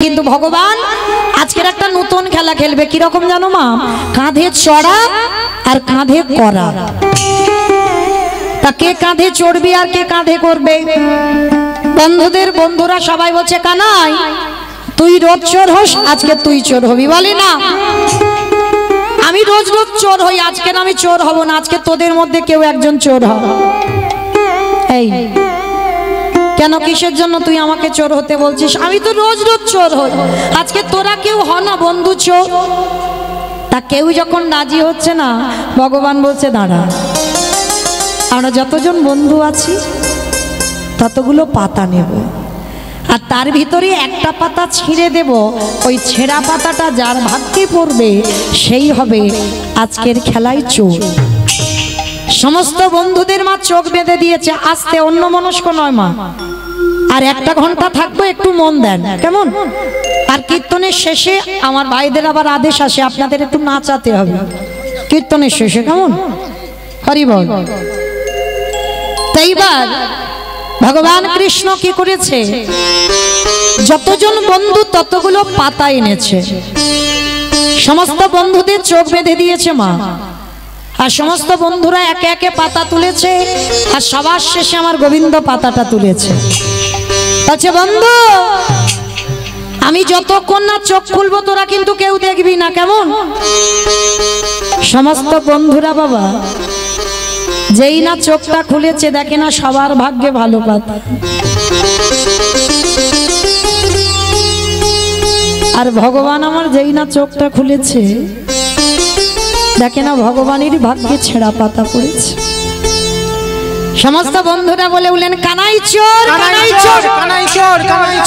কিন্তু ভগবান আজকের একটা নতুন খেলা খেলবে। কি রকম জানো মা? কাঁধে চড়া আর কাঁধে করা। তা কে কাঁধে চড়বি আর কে কাঁধে করবে? বন্ধুদের বন্ধুরা সবাই বলছে কানাই তুই রোজ চোর হোস, আজকে তুই চোর হবি। বলি না আমি রোজ রোজ চোর হই, আজকে আমি চোর হব না, আজকে তোদের মধ্যে কেউ একজন চোর হ। এই কেন, কিসের জন্য তুই আমাকে চোর হতে বলছিস? আমি তো রোজ রোজ চোর হই, আজকে তোরা কেউ হ না বন্ধু চোর। তা কেউ যখন রাজি হচ্ছে না, ভগবান বলছে দাঁড়া, আমরা যতজন বন্ধু আছি ততগুলো পাতা নেব, আর তার ভিতরে একটা পাতা ছিঁড়ে দেব। ওই ছেঁড়া পাতাটা যার ভাগ্যে পড়বে সেই হবে আজকের খেলায় চোর। সমস্ত বন্ধুদের মা চোখ বেঁধে দিয়েছে, আস্তে অন্য মনস্ক নয় মা। আর একটা ঘন্টা থাকবো, একটু মন দেন কেমন? আর কীর্তনের শেষে আমার ভাইদের আবার আদেশ আসে, আপনাদের একটু নাচাতে হবে কীর্তনের শেষে, কেমন? হরি বল। এইবার ভগবান কৃষ্ণ কি করেছে, যতজন বন্ধু ততগুলো পাতা এনেছে, সমস্ত বন্ধুদের চোখ বেঁধে দিয়েছে মা। আর সমস্ত বন্ধুরা একে একে পাতা তুলেছে, আর সবার শেষে আমার গোবিন্দ পাতাটা তুলেছে। আচ্ছা বন্ধু, আমি যতক্ষণ না চোখ খুলবো তোরা কিন্তু কেউ দেখবি না, কেমন? সমস্ত বন্ধুরা বাবা যেই না চোখটা খুলেছে, দেখে না সবার ভাগ্যে ভালো পাতা। আর ভগবান আমার যেই না চোখটা খুলেছে, দেখে না ভগবানের ভাগ্যে ছেঁড়া পাতা পড়েছে। সমস্ত বন্ধুরা বলে উঠলেন কানাই চোর, কানাই চোর, কানাই চোর,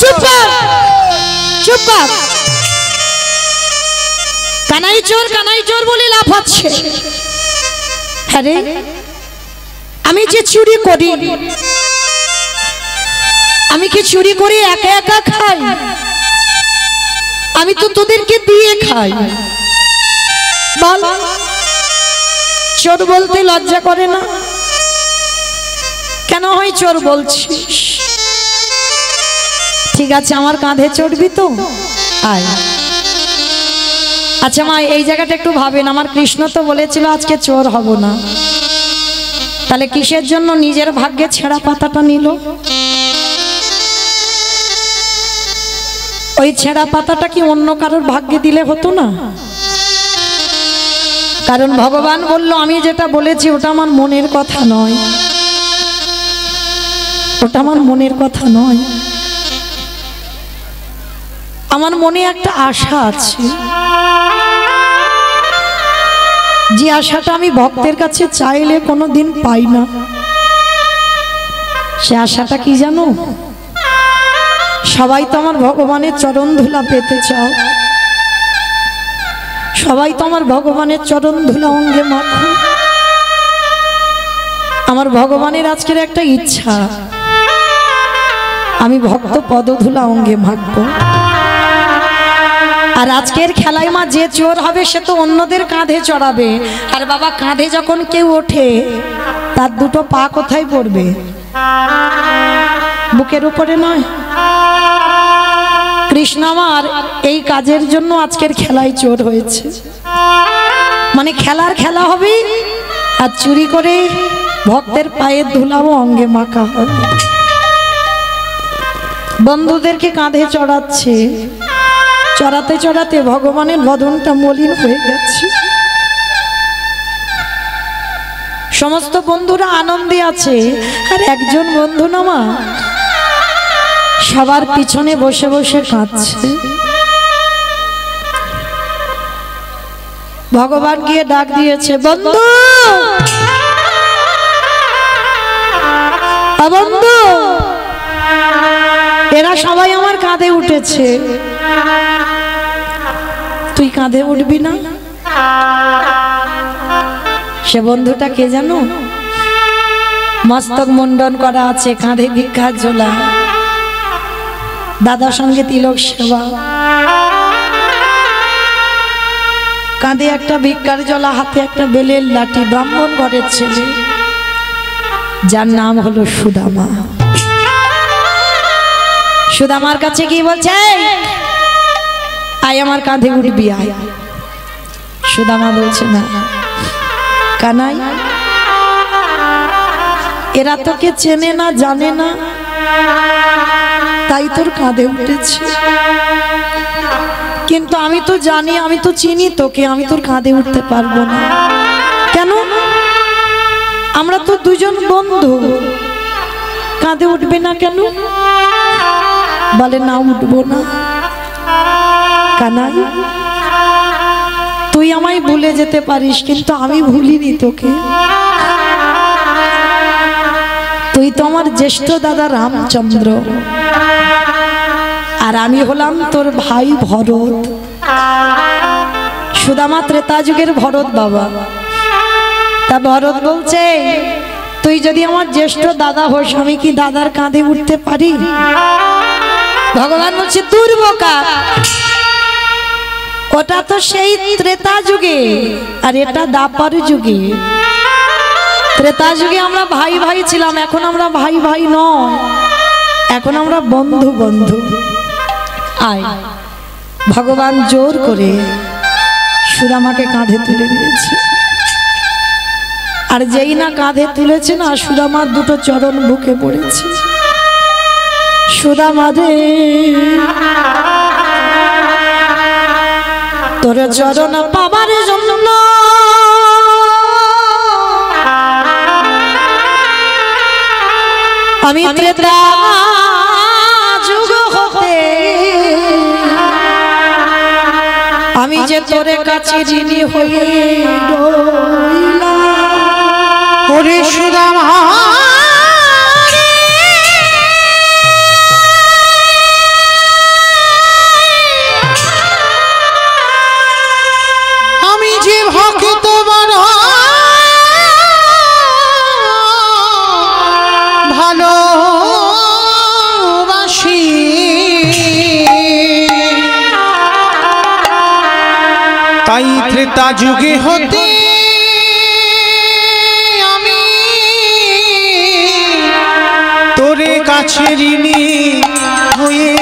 চুপ কর, চুপ কর। কানাই চোর, কানাই চোর বলে লাফাচ্ছে। আরে আমি যে চুরি করি, আমি কি চুরি করে একা একা খাই? আমি তো তোদেরকে দিয়ে খাই। বল, চোর বলতে লজ্জা করে না? কেন হয় চোর বলছিস? ঠিক আছে, আমার কাঁধে চড়বি তো? আয়। আচ্ছা মা, এই জায়গাটা একটু ভাবেন, আমার কৃষ্ণ তো বলেছিল আজকে চোর হব না, তাহলে কিসের জন্য নিজের ভাগ্যে ছেঁড়া পাতাটা নিল? ওই ছেঁড়া পাতাটা কি অন্য কারোর ভাগ্যে দিলে হতো না? কারণ ভগবান বলল আমি যেটা বলেছি ওটা আমার মনের কথা নয়, ওটা আমার মনের কথা নয়। আমার মনে একটা আশা আছে, যে আশাটা আমি ভক্তের কাছে চাইলে কোনোদিন পাই না। সে আশাটা কি জানো? সবাই তো আমার ভগবানের চরণ ধুলা পেতে চাও, সবাই তো আমার ভগবানের চরণ ধুলা অঙ্গে মাখো। আমার ভগবানের আজকের একটা ইচ্ছা, আমি ভক্ত পদধুলা অঙ্গে মাখবো। আর আজকের খেলায় মা যে চোর হবে সে তো অন্যদের কাঁধে চড়াবে। আর বাবা কাঁধে যখন কেউ ওঠে, তার দুটো পা কোথায় পড়বে? বুকের উপরে নয়। কৃষ্ণ আমার এই কাজের জন্য আজকের খেলায় চোর হয়েছে। মানে খেলার খেলা হবে, আর চুরি করে ভক্তের পায়ের ধুলাও অঙ্গে মাখা হবে। বন্ধুদেরকে কাঁধে চড়াচ্ছে, চড়াতে চড়াতে ভগবানের বদনটা মলিন হয়ে গেছে। সমস্ত বন্ধুরা আনন্দে আছে, আর একজন বন্ধু না মা সবার পিছনে বসে বসে কাঁদছে। ভগবান গিয়ে ডাক দিয়েছে, বন্ধু, বন্ধু, এরা সবাই আমার কাঁধে উঠেছে, তুই কাঁধে উঠবি না? সে বন্ধুটা কে জানো? মস্তক মুন্ডন করা আছে, কাঁধে ভিক্ষার ঝোলা, দাদার সঙ্গে তিলক সেবা, কাঁধে একটা ভিক্ষার ঝোলা, হাতে একটা বেলের লাঠি, ব্রাহ্মণ ঘরের ছেলে, যার নাম হলো সুদামা। সুদামার কাছে কি বলছে, আয় আমার কাঁধে উঠবি আয়। সুদামা বলছে না কানাই, এরা তোকে চেনে না জানে না, তাই তোর কাঁধে উঠেছে, কিন্তু আমি তো জানি, আমি তো চিনি তোকে, আমি তোর কাঁধে উঠতে পারবো না। কেন? আমরা তো দুজন বন্ধু, কাঁধে উঠবে না কেন? বলে না উঠবো না। কানাই, তুই আমায় ভুলে যেতে পারিস, কিন্তু আমি ভুলিনি তোকে। তুই তো আমার জ্যেষ্ঠ দাদা রামচন্দ্র, আর আমি হলাম তোর ভাই ভরত। সুদামা ত্রেতা যুগের ভরত বাবা। তা ভরত বলছে, তুই যদি আমার জ্যেষ্ঠ দাদা হোস, আমি কি দাদার কাঁধে উঠতে পারি? ভগবান বলছে দূর বোকা, ওটা তো সেই ত্রেতা যুগে, আর এটা দ্বাপর যুগে। ত্রেতা যুগে আমরা ভাই ভাই ছিলাম, এখন আমরা ভাই ভাই নয়, এখন আমরা বন্ধু বন্ধু। আয়। ভগবান জোর করে সুদামাকে কাঁধে তুলে নিয়েছে, আর যেই না কাঁধে তুলেছে না, সুদামার দুটো চরণ বুকে পড়েছে। সুদামা রে, তোর চরণ পাবার জন্য আমি ত্রেতা যুগ হতে আমি যে তোরে কাছে ঋণী হয়ে রইলাম। ওরে সুদামা, আমি যে ভক্ত বড় ভালোবাসি, তাই ত্রেতা যুগে হতে আমি তোরে কাছে ঋণী হয়ে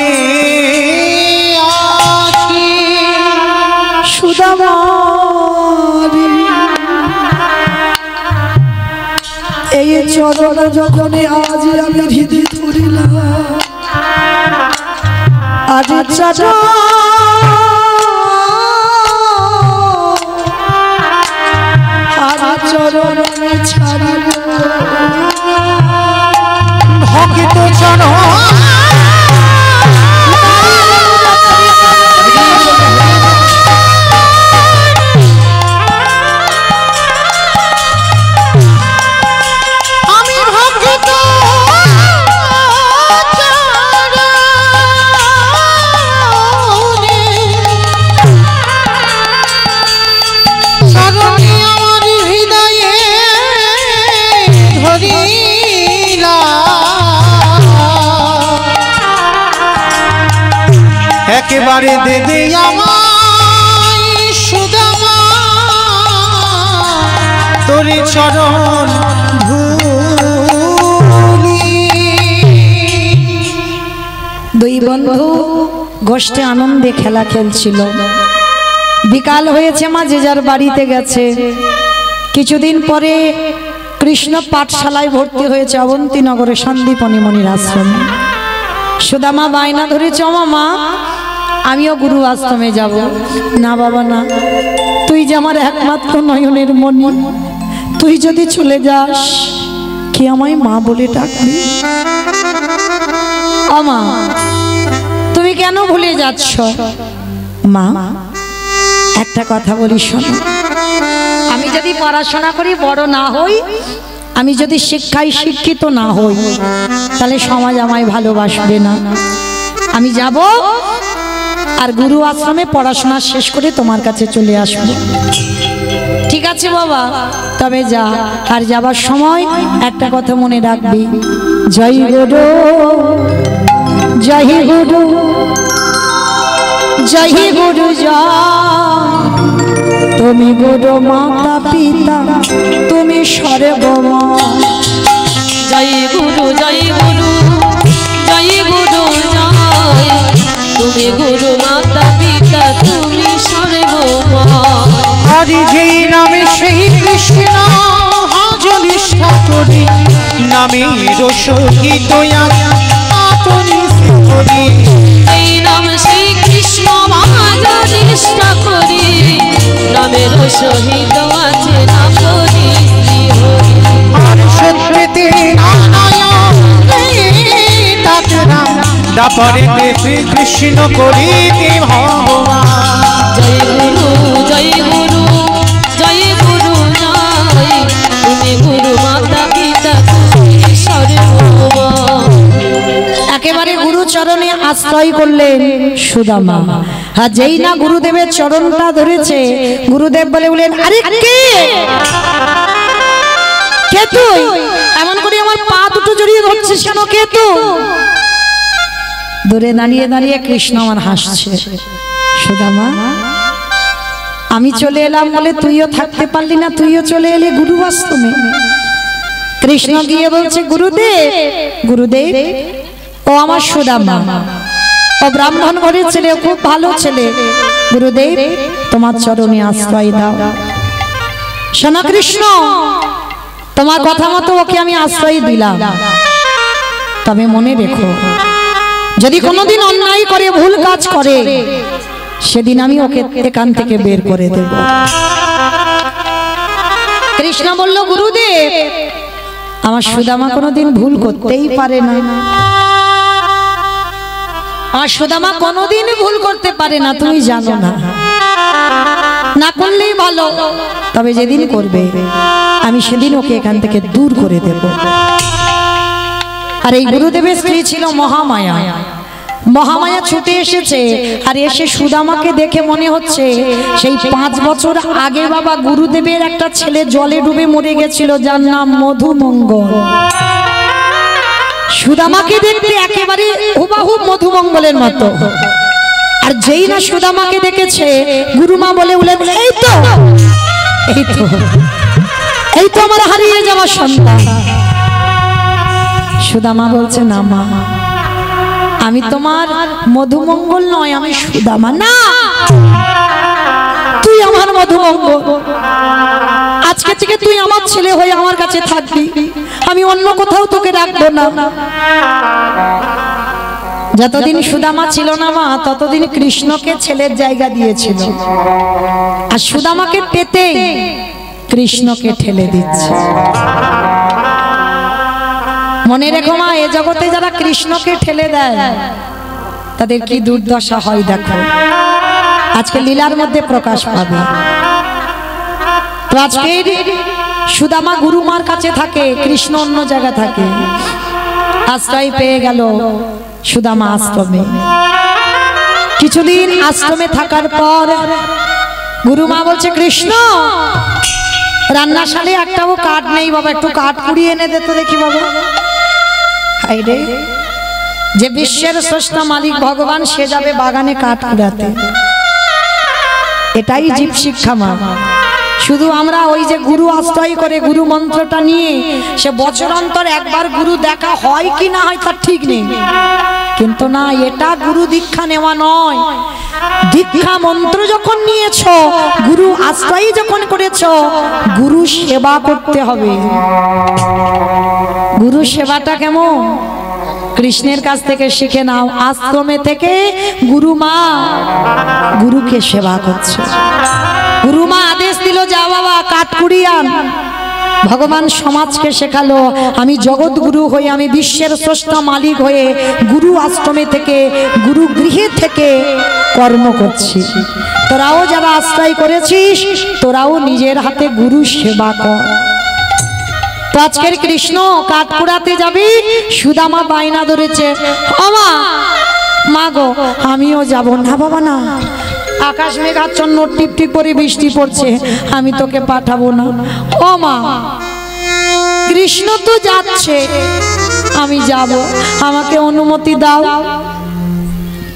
আছি। সুদামা এই চরণ যখন আজ আমি হৃদয় ধরিলাম, আজ চরণ ছাড়িল ভক্ত চরণ। একেবারে দে দে আমায় সুদামা তোর চরণ ধুলি। দুই বন্ধু গোষ্ঠী আনন্দে খেলা খেলছিল। বিকাল হয়েছে, মা যে যার বাড়িতে গেছে। কিছুদিন পরে কৃষ্ণ পাঠশালায় ভর্তি হয়েছে অবন্তীনগরে সন্দীপনী মনির আশ্রমে। সুদামা বায়না ধরেছে, মা আমিও গুরু আশ্রমে যাব। না বাবা না, তুই যে আমার একমাত্র নয়নের মনি, তুই যদি চলে যাস কি আমায় মা বলে ডাকবি? মা তুমি কেন ভুলে যাচ্ছ? মা একটা কথা বলি শোনো, আমি যদি পড়াশোনা করি বড় না হই, আমি যদি শিক্ষায় শিক্ষিত না হই, তাহলে সমাজ আমায় ভালোবাসবে না। আমি যাব আর গুরু আশ্রমে পড়াশোনা শেষ করে তোমার কাছে চলে আসবো। ঠিক আছে বাবা, তবে যা। আর যাবার সময় একটা কথা মনে রাখবি, জয় গুরু জয় গুরু জয় গুরু জয়। তুমি গুরু মাতা পিতা, তুমি সর্বমা। জয় গুরু জয় গুরু জয় গুরু জয়। তুমি গুরু মাতা পিতা, তুমি সর্বময়। হরি যেই নামে সেই কৃষ্ণ আজ নিষ্ঠা করি, নামের সহিত আপনি করি। এই নাম সেই কৃষ্ণ আজ নিষ্ঠা করি, নামের সহিত আছে না করি শ্রীহরি। আর সত্যতে তারপরে কৃষ্ণ করিতে ভগবান। জয় গুরু জয় গুরু জয় গুরু জয়, তুমি গুরু মাতা পিতা তুমি সর্বময়। একেবারে গুরু চরণে আশ্রয় করলেন সুদামা। আর যেই না গুরুদেবের চরণটা ধরেছে, গুরুদেব বলেন, আরে কে কে তুই? এমন করে আমার পা দুটো জড়িয়ে ধরছিস কেন? কে তুই? দূরে দাঁড়িয়ে দাঁড়িয়ে কৃষ্ণ আমার হাসছে। সুদামা, আমি চলে এলাম বলে তুইও থাকতে পারলি না, তুইও চলে এলে গুরু আশ্রমে। কৃষ্ণ গিয়ে বলছে, গুরুদেব গুরুদেব, ও আমার সুদামা, ও ব্রাহ্মণ ঘরের ছেলে, খুব ভালো ছেলে। গুরুদেব তোমার চরণে আশ্রয় দাও। শোনো কৃষ্ণ, তোমার কথা মতো ওকে আমি আশ্রয় দিলাম, তবে মনে রেখো, যদি কোনোদিন অন্যায় করে ভুল কাজ করে, সেদিন আমি ওকে এখান থেকে বের করে দেব। কৃষ্ণ বলল, গুরুদেব আমার সুদামা কোনোদিন ভুল করতেই পারে না, আমার সুদামা কোনোদিন ভুল করতে পারে না, তুমি জানো না, না করলেই ভালো, তবে যেদিন করবে আমি সেদিন ওকে এখান থেকে দূর করে দেব। আর এই গুরুদেবের স্ত্রী ছিল মহামায়া। মহামায়া ছুটে এসেছে, আর এসে সুদামাকে দেখে মনে হচ্ছে সেই 5 বছর আগে বাবা গুরুদেবের একটা ছেলে জলে ডুবে মরে গেছিল, যার নাম মধুমঙ্গল। সুদামাকে দেখতে একেবারে হুবাহু মধুমঙ্গলের মতো। আর যেই না সুদামাকে দেখেছে, গুরুমা বলে এই তো এই তো এই তো আমার হারিয়ে যাওয়া সন্তান। সুদামা বলছে, না মা, আমি তোমার মধুমঙ্গল নয়, আমি সুদামা। না, তুই আমার মধুমঙ্গল। আজকে থেকে তুই আমার ছেলে হয়ে আমার কাছে থাকবি, আমি অন্য কোথাও তোকে রাখবো না। যতদিন সুদামা ছিল না মা, ততদিন কৃষ্ণকে ছেলের জায়গা দিয়েছিল, আর সুদামাকে পেতে কৃষ্ণকে ঠেলে দিচ্ছে। মনে রেখো মা, এ জগতে যারা কৃষ্ণকে ঠেলে দেয় তাদের কি দুর্দশা হয় দেখো। আজকে লীলার মধ্যে প্রকাশ পাবে। তো আজকে সুদামা গুরুমার কাছে থাকে, কৃষ্ণ অন্য জায়গা থাকে। আশ্রয় পেয়ে গেল সুদামা আশ্রমে। কিছুদিন আশ্রমে থাকার পর গুরুমা বলছে, কৃষ্ণ রান্নাশালে একটাও কাঠ নেই বাবা, একটু কাঠ কুড়িয়ে এনে দে তো দেখি বাবা। হায়রে, যে বিশ্বের স্রষ্টা মালিক ভগবান, সে যাবে বাগানে কাঠ কুড়াতে। এটাই জীব শিক্ষা মা। শুধু আমরা ওই যে গুরু আশ্রয় করে গুরু মন্ত্রটা নিয়ে, সে বছর অন্তর একবার গুরু দেখা হয় কি না হয় তার ঠিক নেই, কিন্তু না, এটা গুরু দীক্ষা নেওয়া নয়। দীক্ষা মন্ত্র যখন নিয়েছ, গুরু আশ্রয় যখন করেছ, গুরু সেবা করতে হবে। গুরু সেবাটা কেমন? কৃষ্ণের কাছ থেকে শিখে নাও। আশ্রমে থেকে গুরুমা গুরুকে সেবা করছে। গুরুমা আদেশ দিল, যা বাবা কাঠ কুড়িয়ে আন। ভগবান সমাজকে শেখালো, আমি জগৎ গুরু হয়ে, আমি বিশ্বের স্রষ্টা মালিক হয়ে গুরু আশ্রমে থেকে, গুরু গৃহে থেকে কর্ম করছি। তোরাও যারা আশ্রয় করেছিস, তোরাও নিজের হাতে গুরু সেবা কর। তো আজকের কৃষ্ণ কাঠ কুড়াতে যাবি, সুদামা বায়না ধরেছে, আমা মা গো আমিও যাব না। বাবা না, আকাশ মেঘাচ্ছন্ন, টিপটিপ করে বৃষ্টি পড়ছে, আমি তোকে পাঠাবো না। ও মা, কৃষ্ণ তো যাচ্ছে, আমি যাব, আমাকে অনুমতি দাও।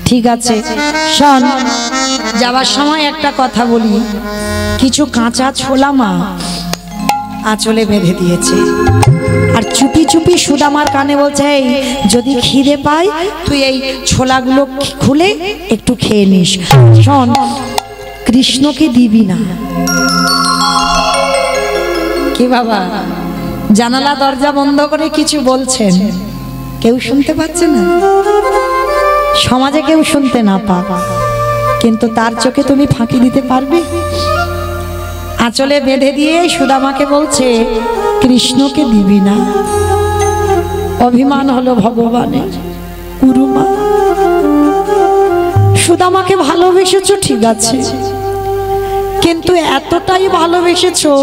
ঠিক আছে, শোন, যাওয়ার সময় একটা কথা বলি, কিছু কাঁচা ছোলা মা আঁচলে বেঁধে দিয়েছে, আর চুপি চুপি সুদামার কানে বলছে, এই যদি খিদে পায় তুই এই ছোলাগুলো খুলে একটু খেয়ে নিস, শোন কৃষ্ণকে দিবি না। কি বাবা, জানালা দরজা বন্ধ করে কিছু বলছেন, কেউ শুনতে পাচ্ছে না, সমাজে কেউ শুনতে না পাক, কিন্তু তার চোখে তুমি ফাঁকি দিতে পারবে? আঁচলে বেঁধে দিয়ে সুদামাকে বলছে কৃষ্ণকে দিবি না। অভিমান হলো ভগবানের। গুরুমা, সুদামাকে ভালোবেসেছো ঠিক আছে, কিন্তু এতটাই ভালোবেসেছো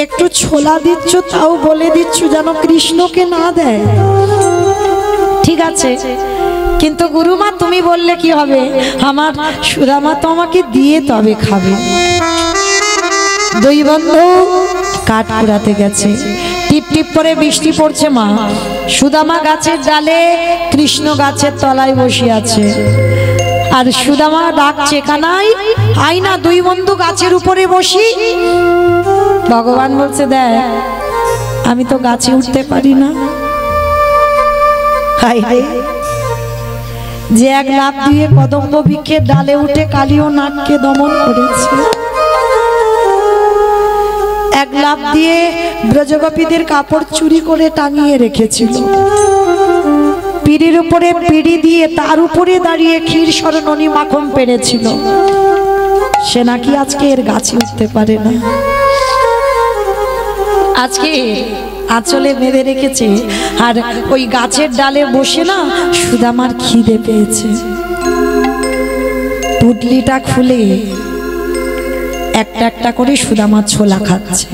একটু ছোলা দিচ্ছ তাও বলে দিচ্ছ যেন কৃষ্ণকে না দেয়। ঠিক আছে, কিন্তু গুরুমা তুমি বললে কি হবে, আমার সুদামা তো আমাকে দিয়ে তবে খাবে। দুই বন্ধু কাঠ কুড়াতে গেছে, টিপ টিপ করে বৃষ্টি পড়ছে। মা সুদামা গাছের ডালে, কৃষ্ণ গাছের তলায় বসে আছে, আর সুদামা ডাকছে, কানাই আই না, দুই বন্ধু গাছের উপরে বসি। ভগবান বলছে, দেখ আমি তো গাছে উঠতে পারি না। হাই রে, যে এক লাফ দিয়ে কদম্ব বৃক্ষের ডালে উঠে কালী ও নাগকে দমন করেছে, এক লাফ দিয়ে ব্রজগোপীদের কাপড় চুরি করে টাঙিয়ে রেখেছিল, পিড়ির উপরে পিড়ি দিয়ে তার উপরে দাঁড়িয়ে ক্ষীর স্মরণী মাখন পেরেছিল, সে নাকি আজকে এর গাছে উঠতে পারে না। আজকে আঁচলে বেঁধে রেখেছে, আর ওই গাছের ডালে বসে না সুদামার খিদে পেয়েছে, পুটলিটা খুলে একটা একটা করে সুদামা ছোলা খাচ্ছে,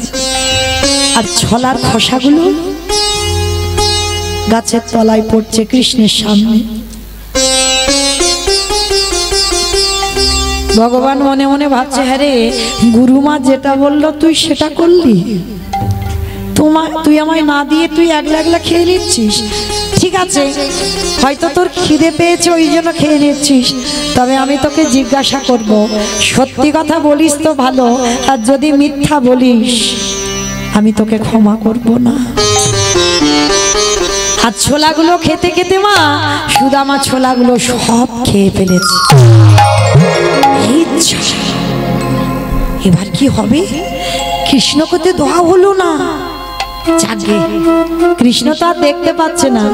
আর ছোলার খোসাগুলো গাছের তলায় পড়ছে কৃষ্ণের সামনে। ভগবান মনে মনে ভাবছে, হ্যাঁ রে, গুরুমা যেটা বললো তুই সেটা করলি, তুই আমায় না দিয়ে তুই একলা একলা খেয়ে নিচ্ছিস। ঠিক আছে, হয়তো তোর খিদে পেয়েছে ওই জন্য খেয়ে নিচ্ছিস, তবে আমি তোকে জিজ্ঞাসা করব, সত্যি কথা বলিস তো ভালো, আর যদি মিথ্যা বলিস আমি তোকে ক্ষমা করব না। আর ছোলাগুলো খেতে খেতে মা সুদামা ছোলাগুলো সব খেয়ে ফেলেছে। এবার কি হবে, কৃষ্ণকে তো দোয়া হলো না। যাকে কৃষ্ণ তো আর দেখতে পাচ্ছে না,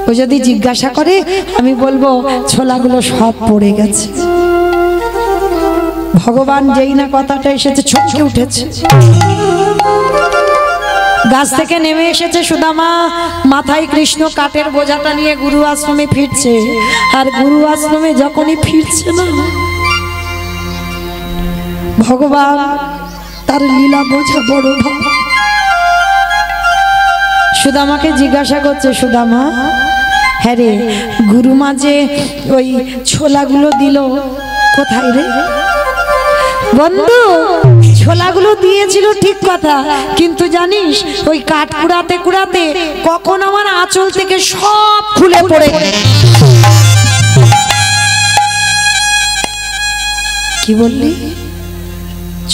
ও যদি জিজ্ঞাসা করে আমি বলবো ছোলাগুলো সব পড়ে গেছে। ভগবান যেই না কথাটা এসেছে ছটকে উঠেছে, গাছ থেকে নেমে এসেছে সুদামা, মাথায় কৃষ্ণ কাঠের বোঝাটা নিয়ে গুরু আশ্রমে ফিরছে। আর গুরু আশ্রমে যখনই ফিরছে না, ভগবান তার লীলা বোঝা বড় ভাব। সুদামাকে জিজ্ঞাসা করছে, সুদামা হ্যাঁ রে, গুরুমা যে ওই ছোলাগুলো দিল কোথায় রে? বন্ধু, ছোলাগুলো দিয়েছিল ঠিক কথা, কিন্তু জানিস ওই কাঠ কুড়াতে কুড়াতে কখন আমার আঁচল থেকে সব খুলে পড়ে। কি বললি?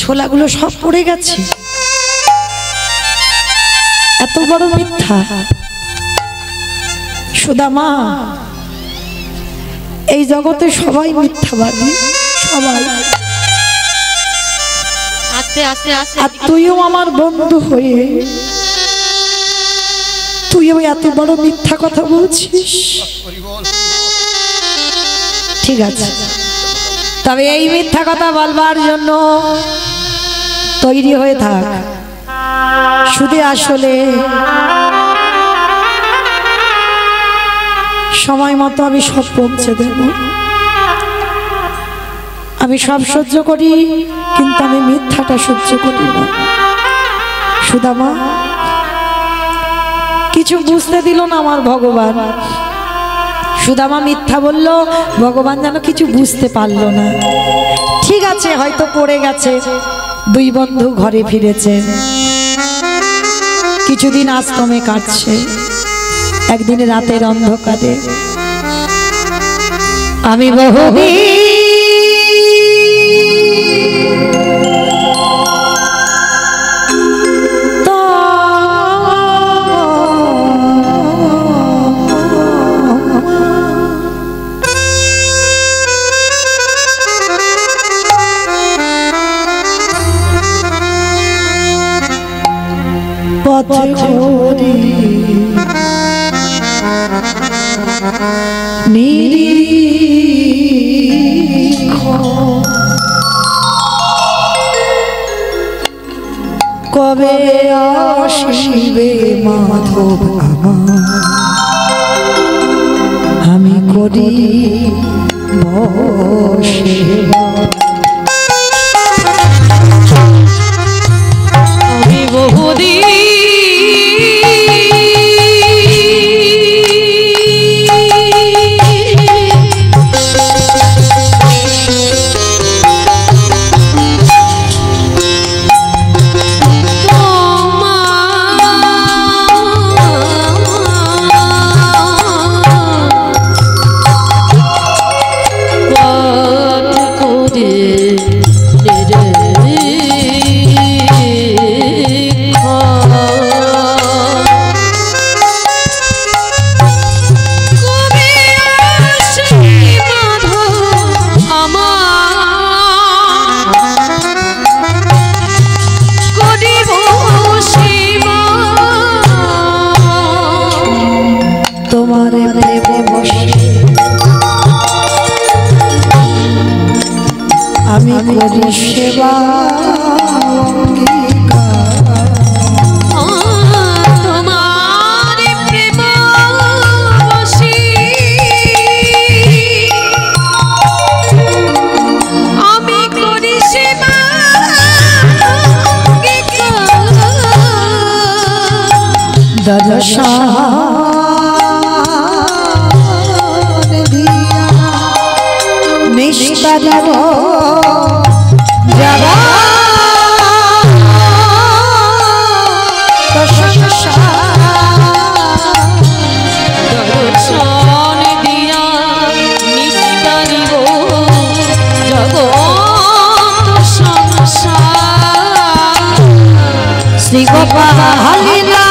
ছোলাগুলো সব পড়ে গেছে? এত বড় মিথ্যা! সুদামা, এই জগতে সবাই মিথ্যাবাদী, সবাই। আর তুইও আমার বন্ধু হয়ে তুইও এত বড় মিথ্যা কথা বলছিস? ঠিক আছে, তবে এই মিথ্যা কথা বলবার জন্য তৈরি হয়ে থাক। শুধু আসলে সময় মতো আমি সব পৌঁছে দেব। আমি সব সহ্য করি, কিন্তু আমি মিথ্যাটা সহ্য করি না। সুদামা, কিছু বুঝতে দিল না আমার ভগবান। সুদামা মিথ্যা বলল, ভগবান যেন কিছু বুঝতে পারলো না। ঠিক আছে, হয়তো পড়ে গেছে। দুই বন্ধু ঘরে ফিরেছে, কিছুদিন আশ্রমে কাটছে। একদিন রাতের অন্ধকারে আমি বহুদিন পথে ঘুরি নিরীক্ষ কবে আসিবে মাধব আমার আমি করি সেবা আমি বহুদিন তোমারে প্রেমে বসে আমি করি সেবা তোমার প্রেম বসি আমি করি সেবা দশা নিষ্পাদিব যাবা দর্শন দিয়া নিস্তারিব জগৎ সংসার শ্রী গোপাল হরিনা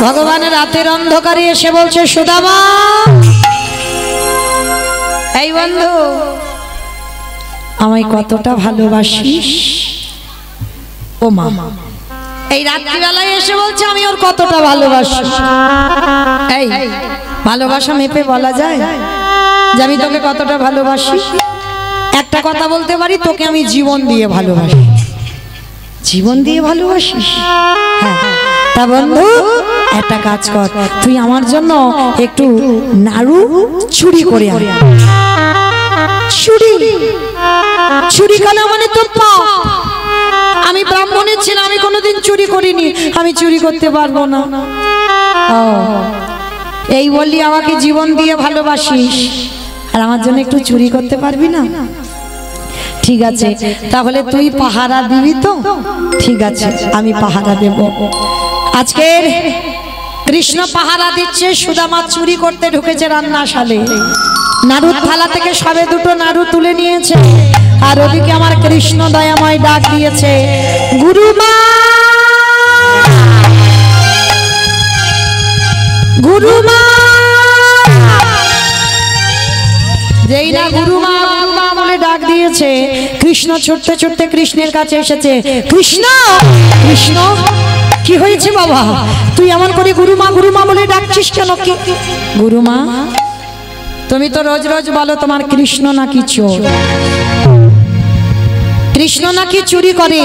ভগবান রাতের অন্ধকারে এসে বলছে সুদামা এই বন্ধু আমায় কতটা ভালোবাসিস ও মা এই রাত্রিবেলায় এসে বলছে আমি ওর কতটা ভালোবাসি এই ভালোবাসা মেপে বলা যায় যে আমি তোকে কতটা ভালোবাসি একটা কথা বলতে পারি তোকে আমি জীবন দিয়ে ভালোবাসি জীবন দিয়ে ভালোবাসিস হ্যাঁ তা বন্ধু একটা কাজ কর তুই আমার জন্য একটু নাড়ু চুরি করে আন চুরি চুরি কানা মানে তো পাপ আমি ব্রাহ্মণের ছিলাম আমি কোনোদিন চুরি করিনি আমি চুরি করতে পারবো না এই বললি আমাকে জীবন দিয়ে ভালোবাসিস আর আমার জন্য একটু চুরি করতে পারবি না ঠিক আছে তাহলে তুই পাহারা দিবি তো ঠিক আছে আমি পাহারা দেব আজকের কৃষ্ণ পাহারা দিচ্ছে সুদামা চুরি করতে ঢুকেছে রান্নাশালে নাড়ুর থালা থেকে সবে দুটো নাড়ু তুলে নিয়েছে আর ওদিকে আমার কৃষ্ণ দয়াময় ডাক দিয়েছে গুরুমা গুরুমা যেই না গুরুমা গুরুমা বলে ডাক দিয়েছে কৃষ্ণ ছুটতে ছুটতে কৃষ্ণের কাছে এসেছে কৃষ্ণ কৃষ্ণ কি হয়েছে বাবা তুই এমন করে গুরুমা গুরুমা বলে ডাকছিস কেন কি গুরুমা তুমি তো রোজ রোজ বলো তোমার কৃষ্ণ নাকি চোর কৃষ্ণ নাকি চুরি করে।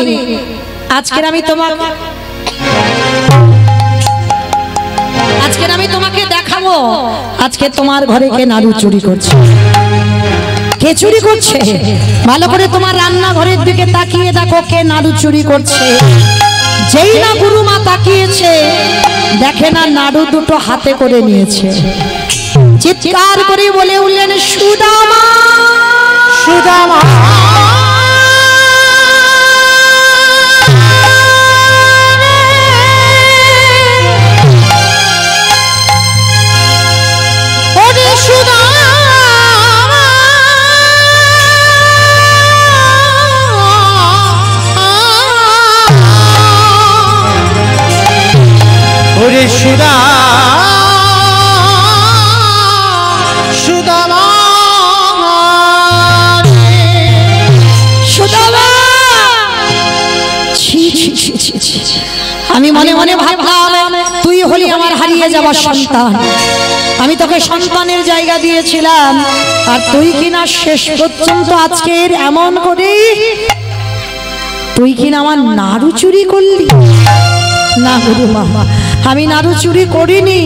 আজকের আমি তোমাকে দেখাবো আজকে তোমার ঘরে কে নাড়ু চুরি করছে। কে চুরি করছে? ভালো করে তোমার রান্নাঘরের দিকে তাকিয়ে দেখো কে নাড়ু চুরি করছে। যেই না গুরুমা তাকিয়েছে, দেখে না নাড়ু দুটো হাতে করে নিয়েছে। চিৎকার করে বলে উঠলেন, সুদামা সুদামা আমি মনে মনে ভাবলাম তুই হলি আমার হারিয়ে যাওয়ার সন্তান। আমি তোকে সন্তানের জায়গা দিয়েছিলাম, আর তুই কিনা শেষ পর্যন্ত আজকের এমন করে তুই কিনা আমার নাড়ু চুরি করলি। না গুরুমা, আমি নাড়ু চুরি করিনি,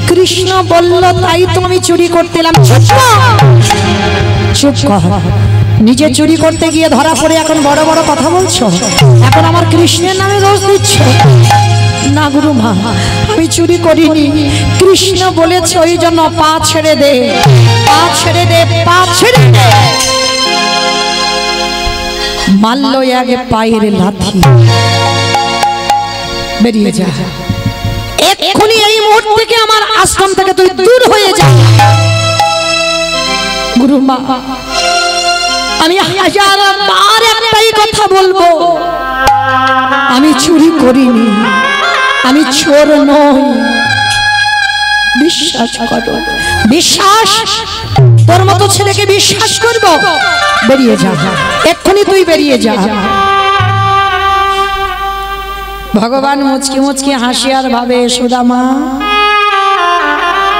কৃষ্ণ বলল তাই তো আমি চুরি করতে এলাম। চুপ কর, নিজে চুরি করতে গিয়ে ধরা পড়ে এখন বড় বড় কথা বলছো, এখন আমার কৃষ্ণের নামে দোষ দিচ্ছ। না গুরুমা, আমি চুরি করিনি, কৃষ্ণ বলেছে ওই জন্য পা ছেড়ে দে, পা ছেড়ে দে, পা ছেড়ে দে। মারলো আগে পায়ের লাথি, বেরিয়ে যা এক্ষুনি, এই মুহূর্ত থেকে আমার আশ্রম থেকে তুই দূর হয়ে যা। গুরুমা, আমি হাজার বার একটাই কথা বলবো, আমি চুরি করিনি, আমি চোর নই। বিশ্বাস করো, বিশ্বাস, তোর মতো ছেলেকে বিশ্বাস করবো? বেরিয়ে যা এক্ষুনি, তুই বেরিয়ে যা। ভগবান মুচকি মুচকি হাসি আর ভাবে, সুদামা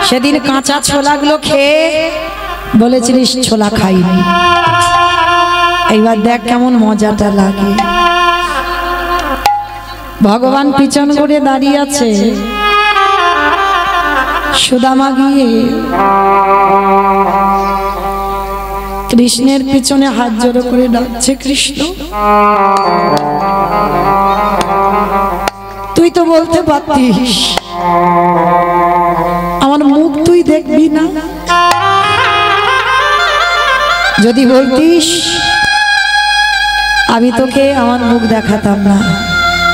সেদিন কাঁচা ছোলাগুলো খেয়ে বলেছিলিস ছোলা খাইনি, এইবার দেখ কেমন মজাটা লাগে। ভগবান পিছন করে দাঁড়িয়ে আছে, সুদামা গিয়ে কৃষ্ণের পিছনে হাত জোড়ো করে ডাকছে, কৃষ্ণ তুই তো বলতে পারতিস আমার মুখ তুই দেখবি না, যদি বলতিস আমি তোকে আমার মুখ দেখাতাম না।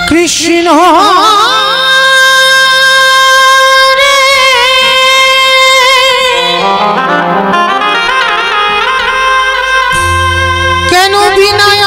কৃষ্ণ কেন বিনয়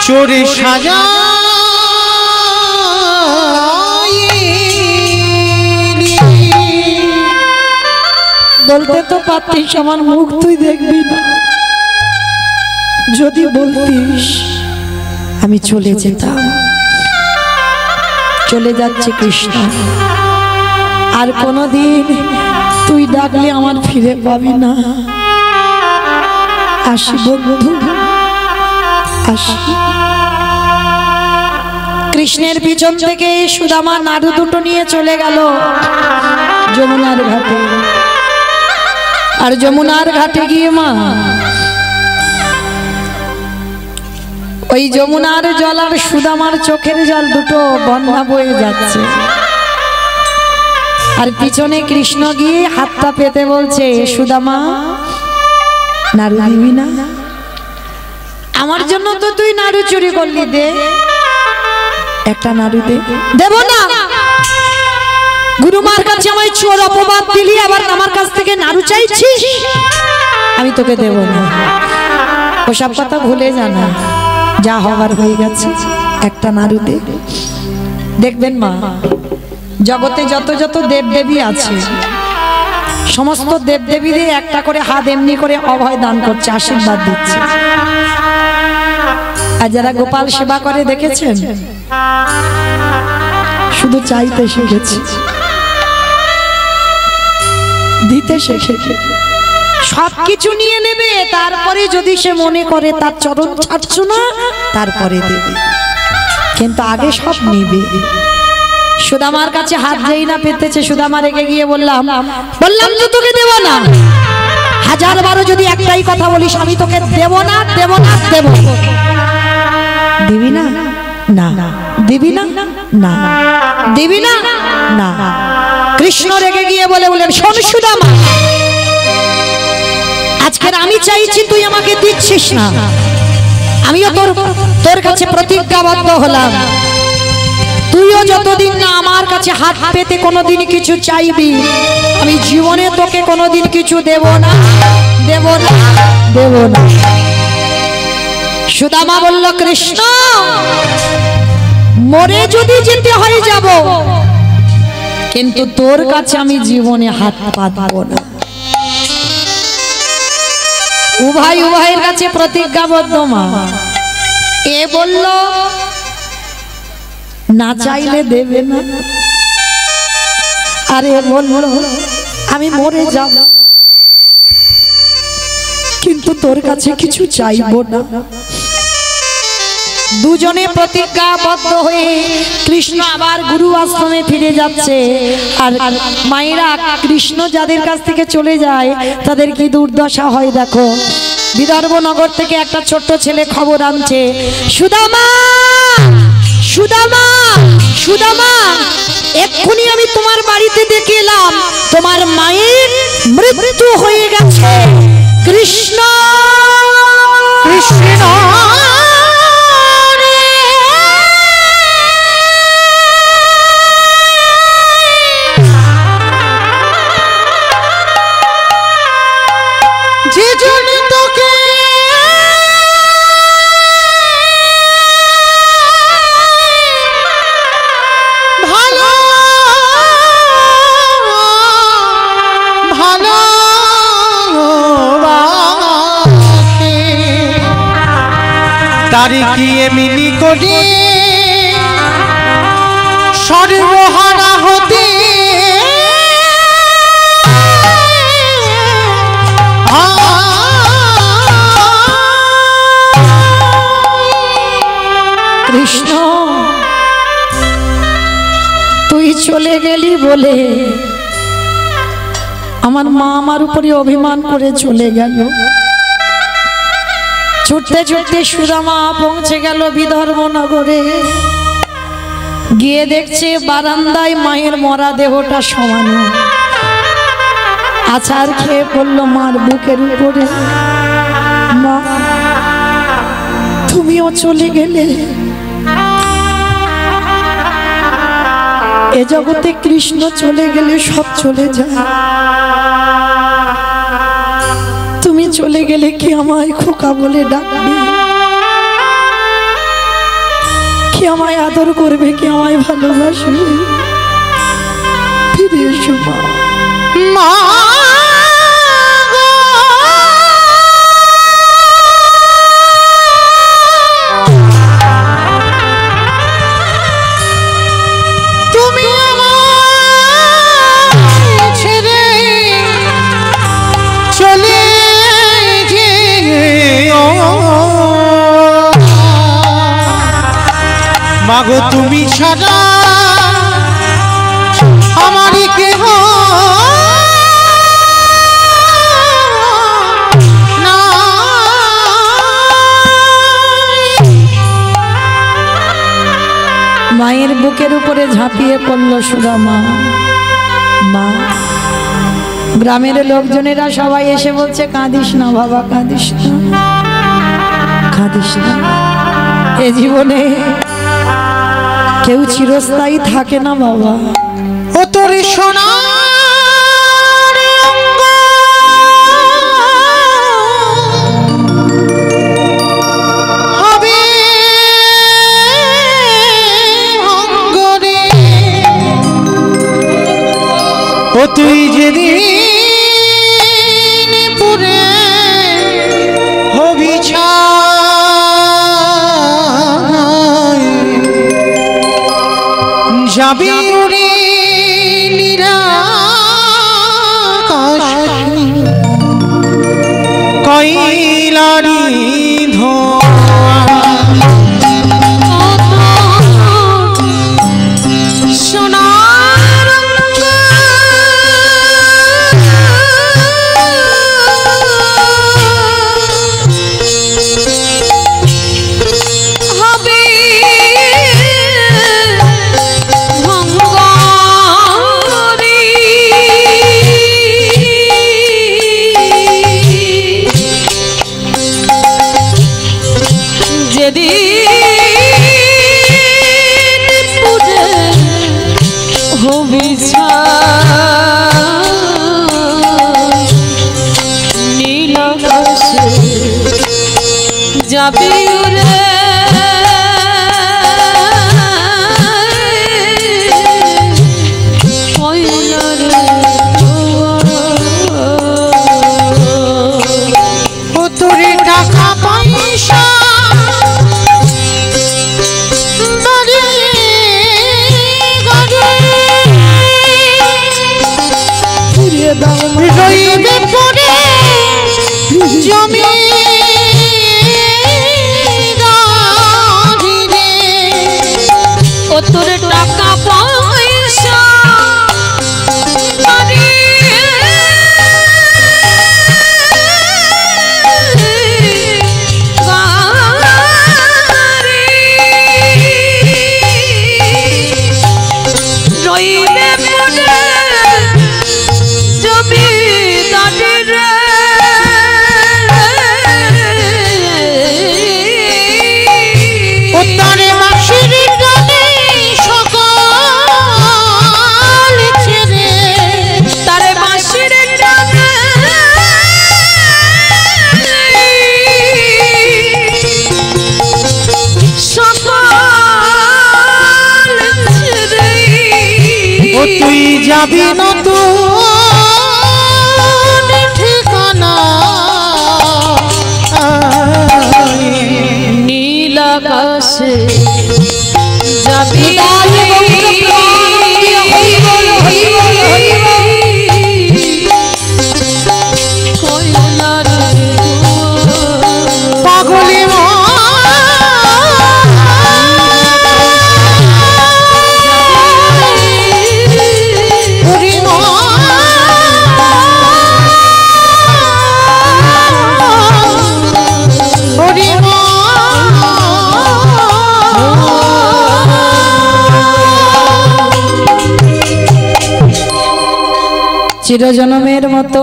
চোরে সাজা বলতে তো পারতিস আমার মুখ তুই দেখবি না, যদি বলতিস আমি চলে যেতাম। চলে যাচ্ছে কৃষ্ণ, আর কোনোদিন তুই ডাকলে আমার ফিরে পাবি না। আসি বন্ধু, আসি। কৃষ্ণের পিছন থেকে সুদামা নাড়ু দুটো নিয়ে চলে গেল যমুনার ঘাটে। আর যমুনার ঘাটে গিয়ে মা ওই যমুনার জল আর সুদামার চোখের জল দুটো বন্যা বয়ে যাচ্ছে। আর পিছনে কৃষ্ণ গিয়ে হাতটা পেতে বলছে, সুদামা নাড়ু দিবি না? আমার জন্য তো তুই নাড়ু চুরি করলি, দে একটা নাড়ু দে। দেব না, গুরুমার কাছে আমায় চোর অপবাদ দিলি, আবার আমার কাছ থেকে নাড়ু চাইছিস, আমি তোকে দেব না। ওসব কথা ভুলে জানা, যা হবার হয়ে গেছে, একটা নাড়ু দে। দেখবেন মা, জগতে যত যত দেব দেবী আছে সমস্ত দেবদেবীদের একটা করে হাত এমনি করে অভয় দান করছে, আশীর্বাদ দিচ্ছে। আর যারা গোপাল সেবা করে দেখেছেন, শুধু চাইতে শিখেছে, দিতে শিখেছে। সবকিছু নিয়ে নেবে, তারপরে যদি সে মনে করে তার চরণ ছাড়ছ না, তারপরে দেবে, কিন্তু আগে সব নেবে। সুদামার কাছে হাত যেই না পেতেছে, সুদামা রেগে গিয়ে বললাম তো তোকে দেব না। হাজার বারো যদি একটাই কথা বলিস, আমি তোকে দেব না, দেব না, দেব। দিবি না? না। দিবি না? না। দিবি না? না। কৃষ্ণ রেগে গিয়ে বলেন, শোন সুদামা, আজকের আমি চাইছি, তুই আমাকে দিচ্ছিস না। আমিও তোর কাছে প্রতিজ্ঞাবদ্ধ হলাম, তুইও যতদিন না আমার কাছে হাত পেতে কোনোদিন কিছু চাইবি, আমি জীবনে তোকে কোনোদিন কিছু দেব না, দেব না, দেব না। সুদামা বলল, কৃষ্ণ, মরে যদি যেতে হয় যাব, কিন্তু তোর কাছে আমি জীবনে হাত পাতবো না। উভয়ের কাছে প্রতিজ্ঞাবদ্ধ। মা এ বলল, না চাইলে দেবে না, আরে বলল আমি মরে যাব, কিন্তু তোর কাছে কিছু চাইবো না। দুজনে প্রতিজ্ঞাবদ্ধ হয়ে কৃষ্ণ আবার গুরু আশ্রমে ফিরে যাচ্ছে। আর মায়েরা কৃষ্ণ যাদের কাছ থেকে চলে যায়, তাদের কি দুর্দশা হয় দেখো। বিদর্ভ নগর থেকে একটা ছোট্ট ছেলে খবর আনছে, সুদামা, সুদামা, সুদামা, এক্ষুনি আমি তোমার বাড়িতে দেখে এলাম, তোমার মায়ের মৃত্যু হয়ে গেছে। কৃষ্ণ, কৃষ্ণ, তারি কি এমনি করে সর্বহারা হতে কৃষ্ণ, তুই চলে গেলি বলে আমার মা আমার উপরে অভিমান করে চলে গেল। ছুটতে ছুটতে সুদামা পৌঁছে গেল বিদর্ভ নগরে। গিয়ে দেখছে বারান্দায় মায়ের মরা দেহটা সমানো, আচার খেয়ে পড়লো মার বুকের উপরে। মা, তুমিও চলে গেলে, এ জগতে কৃষ্ণ চলে গেলে সব চলে যায়। তুমি চলে গেলে কি আমায় খোকা বলে ডাকবে, কি আমায় আদর করবে, কি আমায় ভালোবাসবে? ফিরে এসো মা। মা মাগো, তুমি ছাড়া আমারই কেহ না। মায়ের বুকের উপরে ঝাঁপিয়ে পড়ল সুদামা। মা, গ্রামের লোকজনেরা সবাই এসে বলছে, কাঁদিস না বাবা, কাঁদিস না, কাঁদিস না। এ জীবনে কেউ চিরস্থায়ী থাকে না বাবা। ও তোর সোনা হবে অঙ্গরে, ও তুই যেদিন যাবি উড়ে নিরাকাশ কইলারি ধোঁয়া সোনার হবে ভঙ্গরি যেদিন পুজো হবি নীল আকাশে যাবি উড়ে কয়লার ও তোরে টাকা পয়সা বাড়ি গাড়ি রইবে পড়ে জমি ও তোর টাকা পয়সা বাড়ি গাড়ি রইবে পড়ে জমিদারের উত্তরে মাসির গানে সকাল ছেড়ে তারে বাঁশির টানে সকাল ছেড়ে ও তুই যাবি নতুন ঠিকানা নীল আকাশে যাবি কয়লার পাগলি চিরজনমের মতো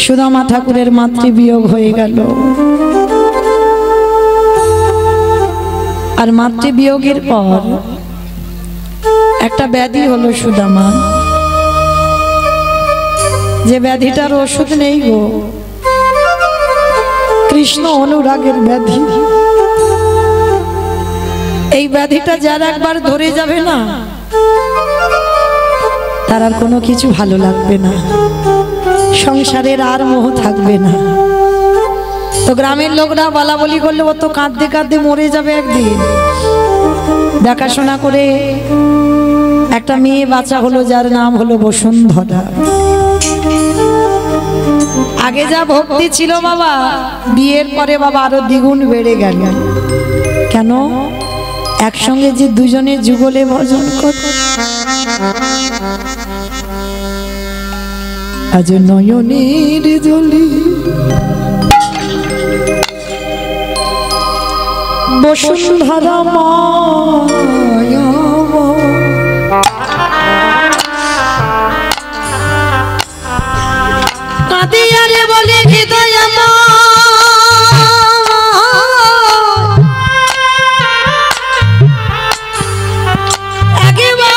সুদামা ঠাকুরের মাতৃবিয়োগ হয়ে গেল। আর মাতৃবিয়োগের পর একটা ব্যাধি হলো সুদামা, যে ব্যাধিটার ওষুধ নেই গো, কৃষ্ণ অনুরাগের ব্যাধি। এই ব্যাধিটা যার একবার ধরে যাবে না, তার আর কোনো কিছু ভালো লাগবে না, সংসারের আর মোহ থাকবে না। তো গ্রামের লোকরা বলা বলি করলে ও তো কাঁদতে কাঁদতে মরে যাবে একদিন। দেখাশোনা করে একটা মেয়ে বাচ্চা হলো, যার নাম হলো বসুন্ধরা। আগে যা ভক্তি ছিল বাবা, বিয়ের পরে বাবা আরো দ্বিগুণ বেড়ে গেল। কেন? একসঙ্গে যে দুজনে যুগলে ভজন করত। আজ নয়নের জলে বসুন্ধরা মায়া কাঁদিয়া রে বলে হৃদয় একবার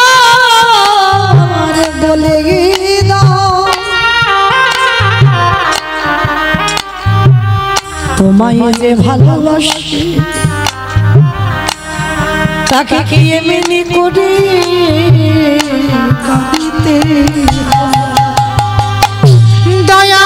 বলে তোমায় যে ভালোবাসি তাকে কি এমনি করে কাঁদিতে দয়া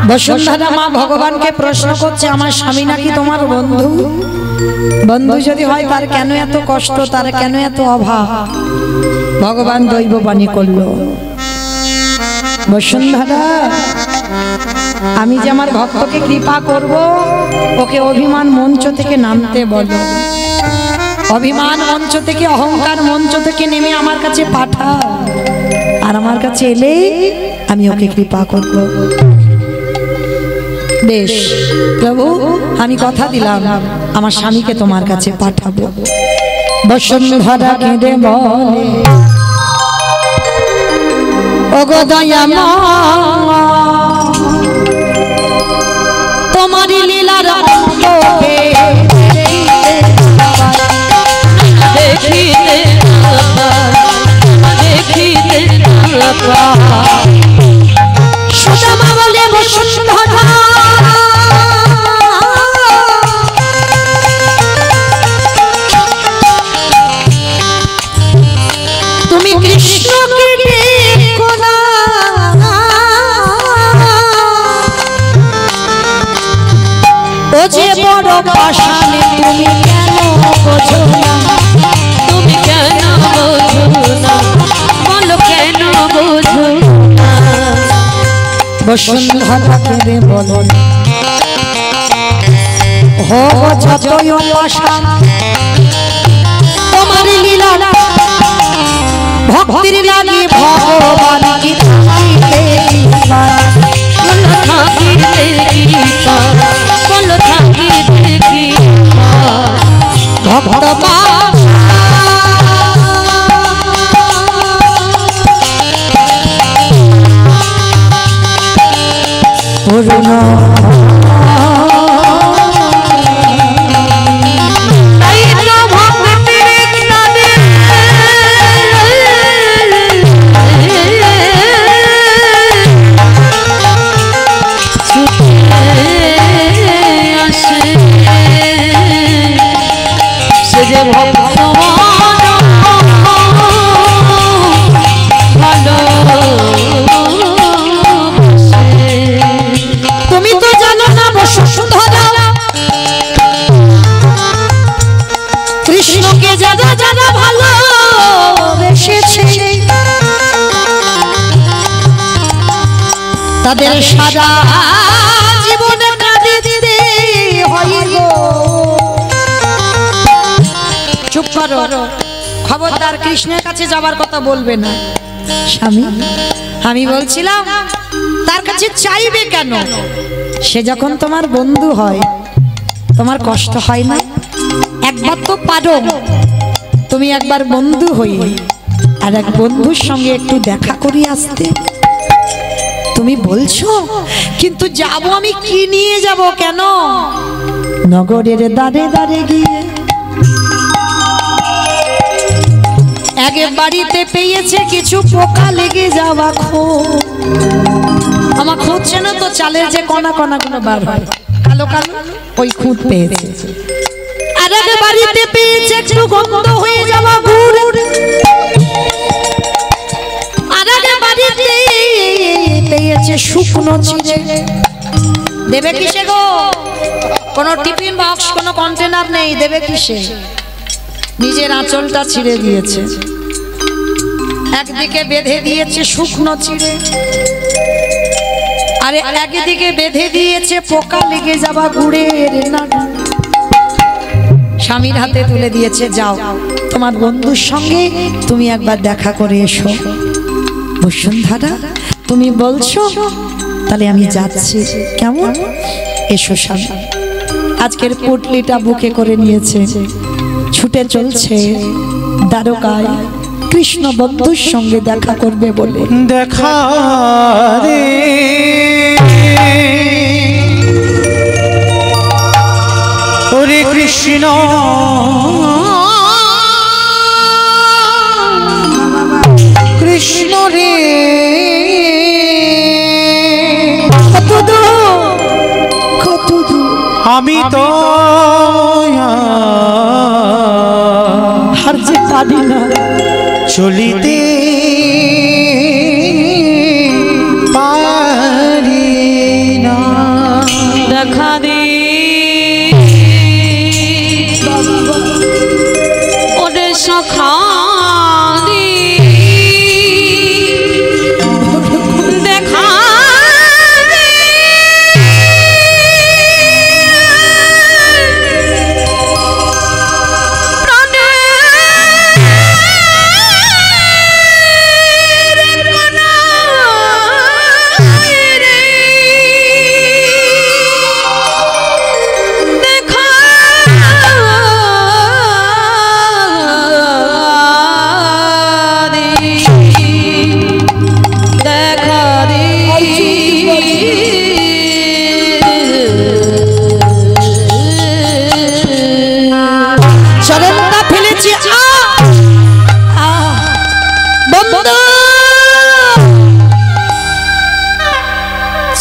বসুন্ধরা মা ভগবানকে প্রশ্ন করছে, আমার স্বামী নাকি তোমার বন্ধু? বন্ধু যদি হয় তার কেন এত কষ্ট, তার কেন এত অভাব? ভগবান দৈববাণী করলো, বসুন্ধরা আমি যে আমার ভক্তকে কৃপা করব, ওকে অভিমান মঞ্চ থেকে নামতে বলো। অভিমান মঞ্চ থেকে, অহংকার মঞ্চ থেকে নেমে আমার কাছে পাঠাও, আর আমার কাছে এলে আমি ওকে কৃপা করব। বেশ প্রভু, আমি কথা দিলাম আমার স্বামীকে তোমার কাছে পাঠাবো। বসুন্ধরা কেঁদে বলে, ওগো দয়াময়, তোমারই লীলার অঙ্গকে দেখিতে সুষমা বলে বসুন্ধরা, তুমি কৃষ্ণকে দেখো না, ও যে বড় পাষাণে তুমি কেন বোঝো না? তুমি কেন বোঝো না, বলো কেন বোঝো না? বসুন্ধরা কেঁদে বলো, হো যতই পাষাণ তোমার লীলা, ভক্তির লাগি ভগবান কি থাকিতে পারে? বলো থাকিতে কি পার, বলো থাকিতে কি পার? ভক্ত পূর্ণ তুমি তো জানো না বসুন্ধরা, কৃষ্ণকে যারা যারা ভালোবেসেছে তাদের সারা জীবনে কাঁদে দিতে হয় গো। চুপ করো, খবরদার কৃষ্ণের কাছে যাবার কথা বলবে না। স্বামী, আমি বলছিলাম তার কাছে চাইবে কেন? সে যখন তোমার বন্ধু হয় তোমার কষ্ট হয় না? একবার তো পারো তুমি একবার বন্ধু হই আর এক বন্ধুর সঙ্গে একটু দেখা করি আসতে। তুমি বলছো কিন্তু যাব আমি, কি নিয়ে যাব? কেন? নগরের দাঁড়ে দাঁড়ে গিয়ে আগে বাড়িতে পেয়েছে কিছু পোকা লেগে যাওয়া খুব, আমার খুঁজছে না তো, চালের যে কণা কণা গুলো বার হয় কালো কালো, ওই খুঁত পেয়েছে। আর আগে বাড়িতে পেয়েছে একটু গন্ধ হয়ে যাওয়া গুড়, আর আগে বাড়িতে পেয়েছে শুকনো চিড়ে। দেবে কিসে গো? কোনো টিফিন বক্স, কোনো কন্টেনার নেই, দেবে কিসে? নিজের আঁচলটা ছিঁড়ে দিয়েছে, একদিকে বেঁধে দিয়েছে শুকনো চিড়ে, আর একদিকে বেঁধে দিয়েছে পোকা লেগে যাওয়া গুড়ের নাড়ু। স্বামীর হাতে তুলে দিয়েছে, যাও তোমার বন্ধুর সঙ্গে তুমি একবার দেখা করে এসো। বসুন্ধরা তুমি বলছো, তাহলে আমি যাচ্ছি, কেমন? এসো স্বামী। আজকের পুটলিটা বুকে করে নিয়েছে, ছুটে চলছে দ্বারকায় কৃষ্ণ বন্ধুর সঙ্গে দেখা করবে বলে। দেখা রে ওরে কৃষ্ণ, কৃষ্ণ রে কত দূর আমি তো আর যে পারি না চলিতে পারি না। দেখা দে ওরে সখা দে দেখা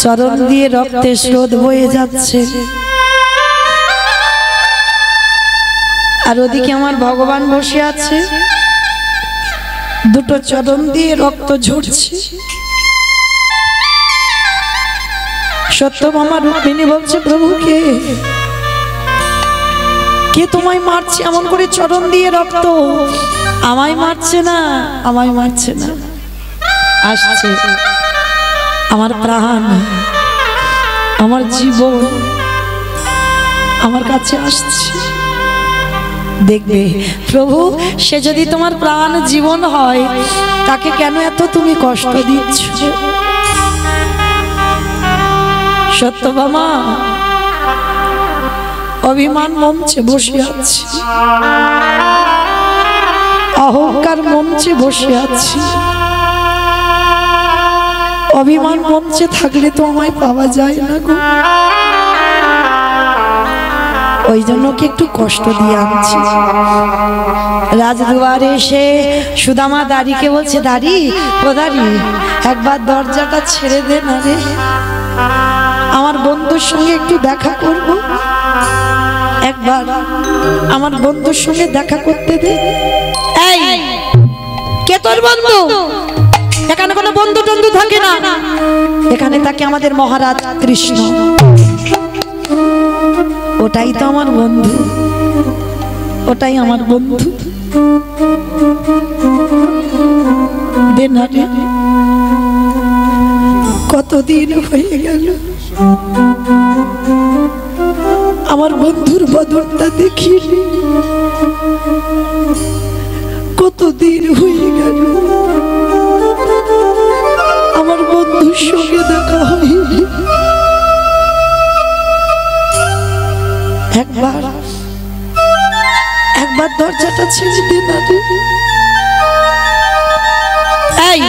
চরণ দিয়ে রক্তের স্রোত বয়ে যাচ্ছে, আর ওদিকে আমার ভগবান বসে আছে, দুটো চরণ দিয়ে রক্ত ঝরছে। সত্যভামা রুক্মিণী বলছে, প্রভুকে কে তোমায় মারছে এমন করে চরণ দিয়ে রক্ত? আমায় মারছে না, আমায় মারছে না, আসছে আমার প্রাণ, আমার জীবন আমার কাছে আসছে। দেখবে প্রভু, সে যদি তোমার প্রাণ জীবন হয়, তাকে কেন এত তুমি কষ্ট দিচ্ছ? সত্যভামা অভিমান মঞ্চে বসে আছে, অহংকার মঞ্চে বসে আছে। অভিমান মঞ্চে থাকলে তো আমায় পাওয়া যায় না গো, ওই জন্য কি একটু কষ্ট দিয়ে আনছি। রাজদুয়ারে এসে সুদামা দাড়িকে বলছে, দাড়ি ও দাড়ি, একবার দরজাটা ছেড়ে দে না রে, আমার বন্ধুর সঙ্গে একটু দেখা করব, একবার আমার বন্ধুর সঙ্গে দেখা করতে দে। এই কে তোর বন্ধু? এখানে কোনো বন্ধু টন্ধু থাকে না, এখানে থাকে আমাদের মহারাজ কৃষ্ণ, ওটাই তো আমার বন্ধু, ওটাই আমার বন্ধু। কতদিন হয়ে গেল আমার বন্ধুর বদনটা দেখিনি, কতদিন হয়ে গেল আমার বন্ধুর সঙ্গে দেখা হয়নি। একবার একবার দরজাটা ছেড়ে দে না রে। এই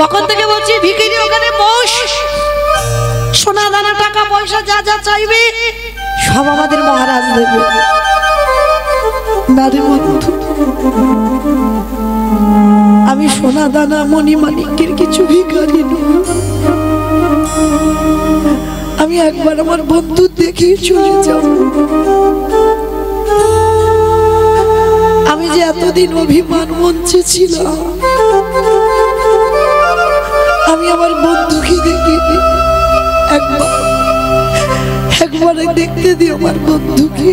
কখন থেকে বলছি ভিখারি ওখানে বস, সোনা দানা টাকা পয়সা যা যা চাইবে সব আমাদের মহারাজ দেবে না রে বন্ধু। আমি সোনা দানা মণি মানিকের কিছু ভিখারি নই, আমি একবার আমার বন্ধু দেখে চলে যাব। আমি যে এতদিন অভিমান মঞ্চে ছিলাম, আমি আমার বন্ধুকে দেখিনি, একবারে দেখতে দিই আমার বন্ধুকে।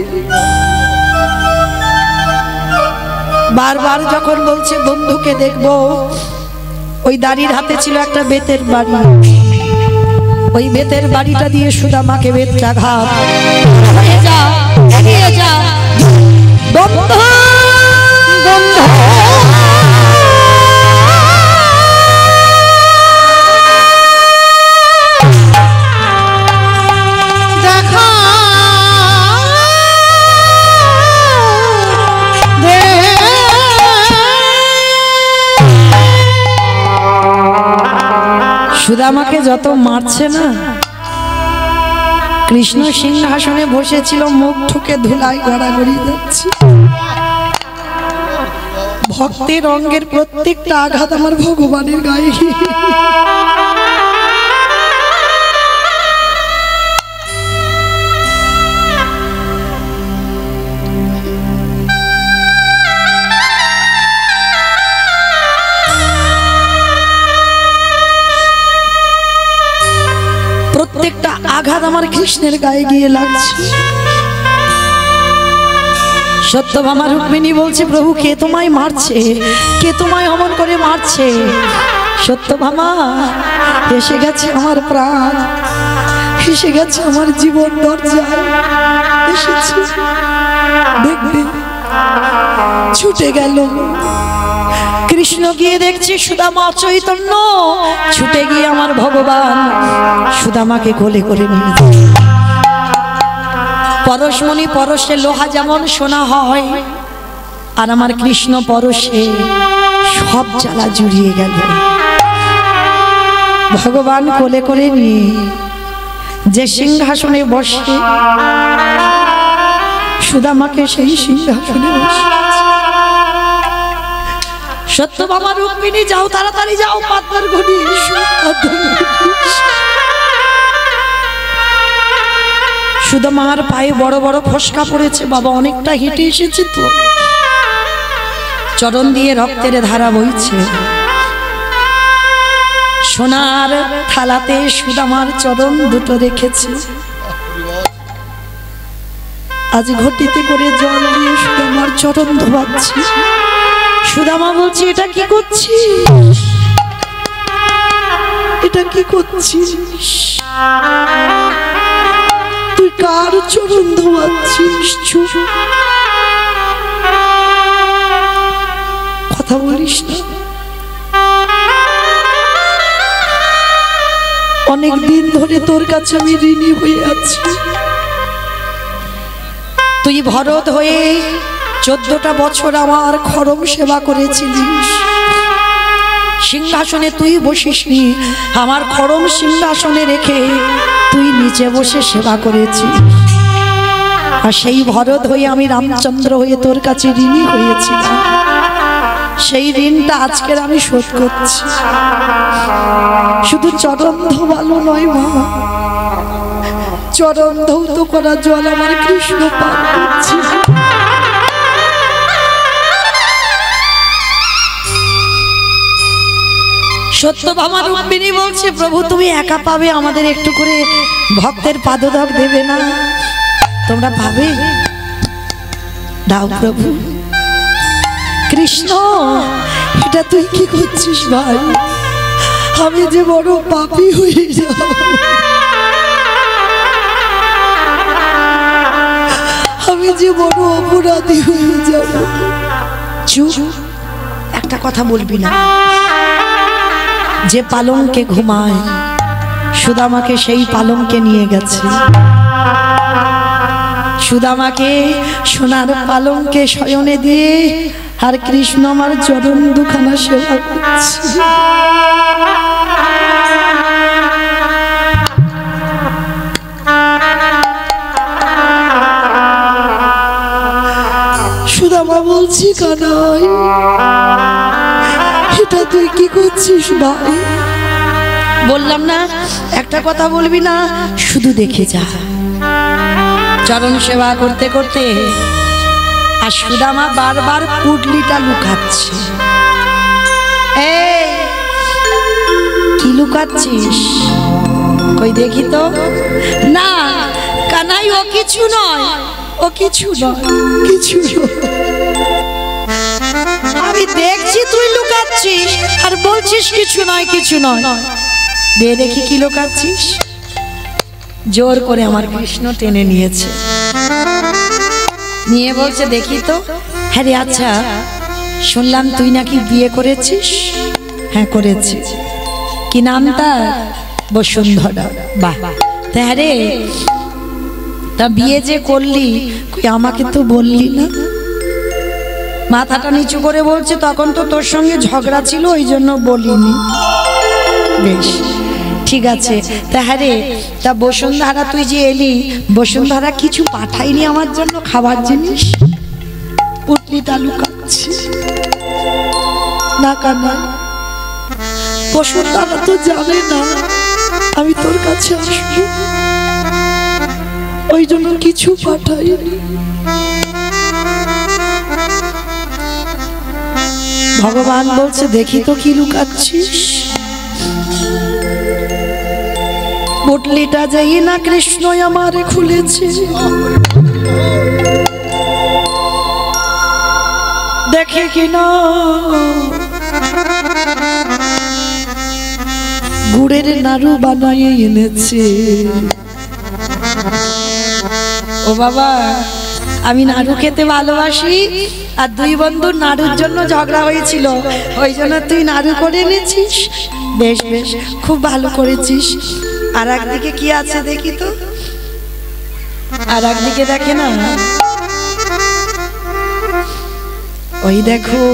বারবার যখন বলছে বন্ধুকে দেখবো, ওই দাড়ির হাতে ছিল একটা বেতের বাড়ি, ওই বেতের বাড়িটা দিয়ে সুদামাকে বেতটা ঘাত, যা এগিয়ে যা বন্ধু বন্ধু। সুদামাকে যত মারছে না, কৃষ্ণ সিংহাসনে বসেছিল, মুখ ঠুকে ধুলায় গড়াগড়ি যাচ্ছে। ভক্তের অঙ্গের প্রত্যেকটা আঘাত আমার ভগবানের গায়ে। আঘাত আমার কৃষ্ণের গায়ে গিয়ে লাগছে। সত্যভামা রুক্মিণী বলছে, প্রভু কে তোমায় মারছে, কে তোমায় অমন করে মারছে? সত্যভামা, এসে গেছে আমার প্রাণ, এসে গেছে আমার জীবন দরজায় এসেছে। দেখবে, ছুটে গেল কৃষ্ণ, গিয়ে দেখছে সুদামা চৈতন্য, ছুটে গিয়ে আমার ভগবান সুদামাকে কোলে করে নিয়েছে। পরশমণি পরশে লোহা যেমন সোনা হয়, আর আমার কৃষ্ণ পরশে সব জ্বালা জুড়িয়ে গেল। ভগবান কোলে করে নিয়ে যে সিংহাসনে বসে, সুদামাকে সেই সিংহাসনে বসে। সত্যভামা রুক্মিণী, যাও তাড়াতাড়ি যাও, পাতার ঘড়ি সুদামার পায়ে বড় বড় ফসকা পড়েছে। বাবা অনেকটা হেঁটে এসেছে তো, চরণ দিয়ে রক্তের ধারা বইছে। সোনার থালাতে সুদামার চরণ দুটো রেখেছে। আজ ঘটিতে করে জল দিয়ে সুদামার চরণ ধোয়াচ্ছি। সুদামা বলছে, এটা কি করছিস, এটা কি করছিস? তুই কার চরণ ধোয়াচ্ছিস? চুপ, কথা বলিস না। অনেক দিন ধরে তোর কাছে আমি ঋণী হয়ে আছি। তুই ভরত হয়ে 14টা বছর আমার খড়ম সেবা করেছিলিস। সিংহাসনে তুই বসিসনি, আমার খড়ম সিংহাসনে রেখে তুই নিচে বসে সেবা করেছিস। আর সেই ভরত হয়ে আমি রামচন্দ্র হয়ে তোর কাছে ঋণী হয়েছিলাম। সেই ঋণটা আজকের আমি শোধ করছি। শুধু চরণ ধোয়ালো নয় মা, চরণ ধৌত করা জল আমার কৃষ্ণ পান করছে। সত্যভামা রুক্মিণী বলছে, প্রভু তুমি একা পাবে, আমাদের একটু করে ভক্তের পাদধক দেবে না? তোমরা পাবে, দাও প্রভু। কৃষ্ণ, এটা তুই কি করছিস ভাই? আমি যে বড় পাপী হয়ে যাব, আমি যে বড় অপরাধী হয়ে যাব। চুপ, একটা কথা বলবি না। যে পালঙ্কে ঘুমায়, সুদামাকে সেই পালঙ্কে নিয়ে গেছে। সুদামাকে সোনার পালঙ্কে শয়নে দিয়ে আর কৃষ্ণ আমার চরণ দুখানা সেবা করছে। সুদামা বলছি, কানাই এটা তুই কি করছিস ভাই? বললাম না একটা কথা বলবি না, শুধু দেখে যা। চরণ সেবা করতে করতে আর সুদামা বারবার পুটলিটা লুকাচ্ছে। এই কি লুকাচ্ছিস? কই দেখি তো। না কানাই, ও কিছু নয়, ও কিছু নয়, কিছু নয়। আমি দেখছি তুই লুকাচ্ছিস আর বলছিস কিছু নয়, কিছু নয়। দে দেখি কি লুকাচ্ছিস। জোর করে আমার কৃষ্ণ টেনে নিয়েছে, নিয়ে বলছে, দেখি তো। হ্যাঁ রে, আচ্ছা শুনলাম তুই নাকি বিয়ে করেছিস? হ্যাঁ করেছি। কি নাম তার? বসুন্ধরা। বাহ, হ্যাঁ রে, তা বিয়ে যে করলি আমাকে তো বললি না? মাথাটা নিচু করে বলছে, তখন তো তোর সঙ্গে ঝগড়া ছিল, ওই জন্য বলিনি। বেশ ঠিক আছে। তা হ্যাঁ রে, তা বসুন্ধরা তুই যে এলি, বসুন্ধরা কিছু পাঠাইনি আমার জন্য খাবার জিনিস? পুটলিটা লুকাচ্ছি না কানা, বসুন্ধরা তো জানে না আমি তোর কাছে আসবো, ওই জন্য কিছু পাঠাইনি। ভগবান বলছে, দেখি তো কি লুকাচ্ছিস। পুটলিটা যেই না কৃষ্ণ আমারে খুলেছে, দেখে কিনা গুড়ের নাড়ু বানাইয়ে এনেছে। ও বাবা, আমি নাড়ু খেতে ভালোবাসি, আর দুই বন্ধুর নাড়ুর জন্য ঝগড়া হয়েছিল, ওই জন্য তুই নাড়ু করে এনেছিস। বেশ বেশ, খুব ভালো করেছিস। আর একদিকে কি আছে দেখি তো, আর একদিকে দেখে না, ওই দেখো,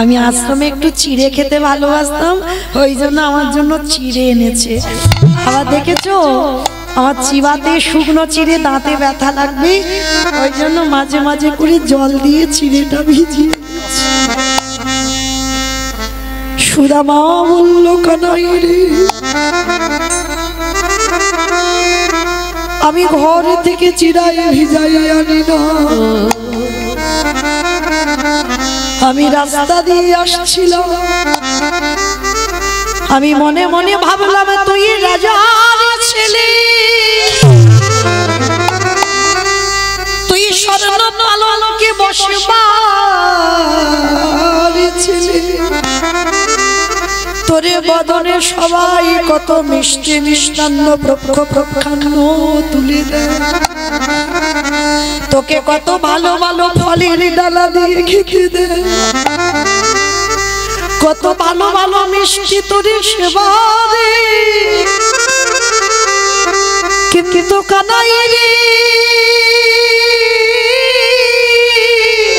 আমি আশ্রমে একটু চিড়ে খেতে ভালোবাসতাম, ওই জন্য আমার জন্য চিড়ে এনেছে। আবার দেখেছো, আমার চিবাতে শুকনো চিড়ে দাঁতে ব্যথা লাগবে, ওই জন্য মাঝে মাঝে করে জল দিয়ে চিড়েটা ভিজিয়ে। সুদামা বলল, কানাই রে, আমি ঘর থেকে চিড়াই ভিজাই আনি না, আমি রাস্তা দিয়ে আসছিলাম, আমি মনে মনে ভাবলাম তুই রাজার ছেলে, তুই স্বর্ণ পালনকে বসবার ছেলে, তোরে বদনে সবাই কত মিষ্টি মিষ্টান্ন প্রক্ষান্ন তুলে দেয়, তোকে কত ভালো ভালো ফলের ডালা দিয়ে খেতে দেয়, কত ভালো ভালো মিষ্টি তোরে সেবা দে, কিন্তু কানাই রে,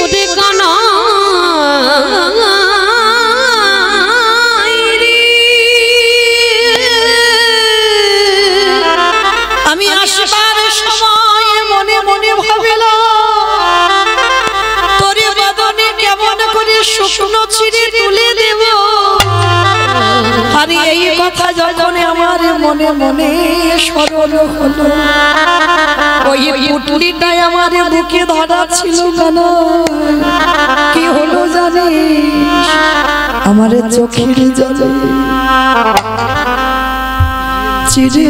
ওরে কানাই রে, আমি আসবার সময় মনে মনে ভাবিলাম তোরে বদনে কেমন করে শুকনো চিড়ে তুলে দেব। আর এই কথা যখন আমার মনে মনে স্মরণ হলো, ওই পুটলিটাই আমার বুকে ধরা ছিল কেন, কি হলো জানিস, আমার চোখের জলে চিড়ে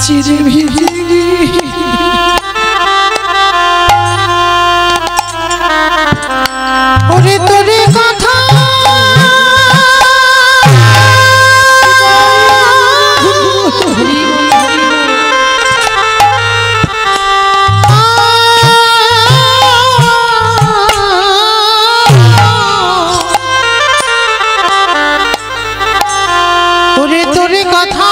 চিড়ে ভিজে ওরে তোরে কথা ওরে তোরে কথা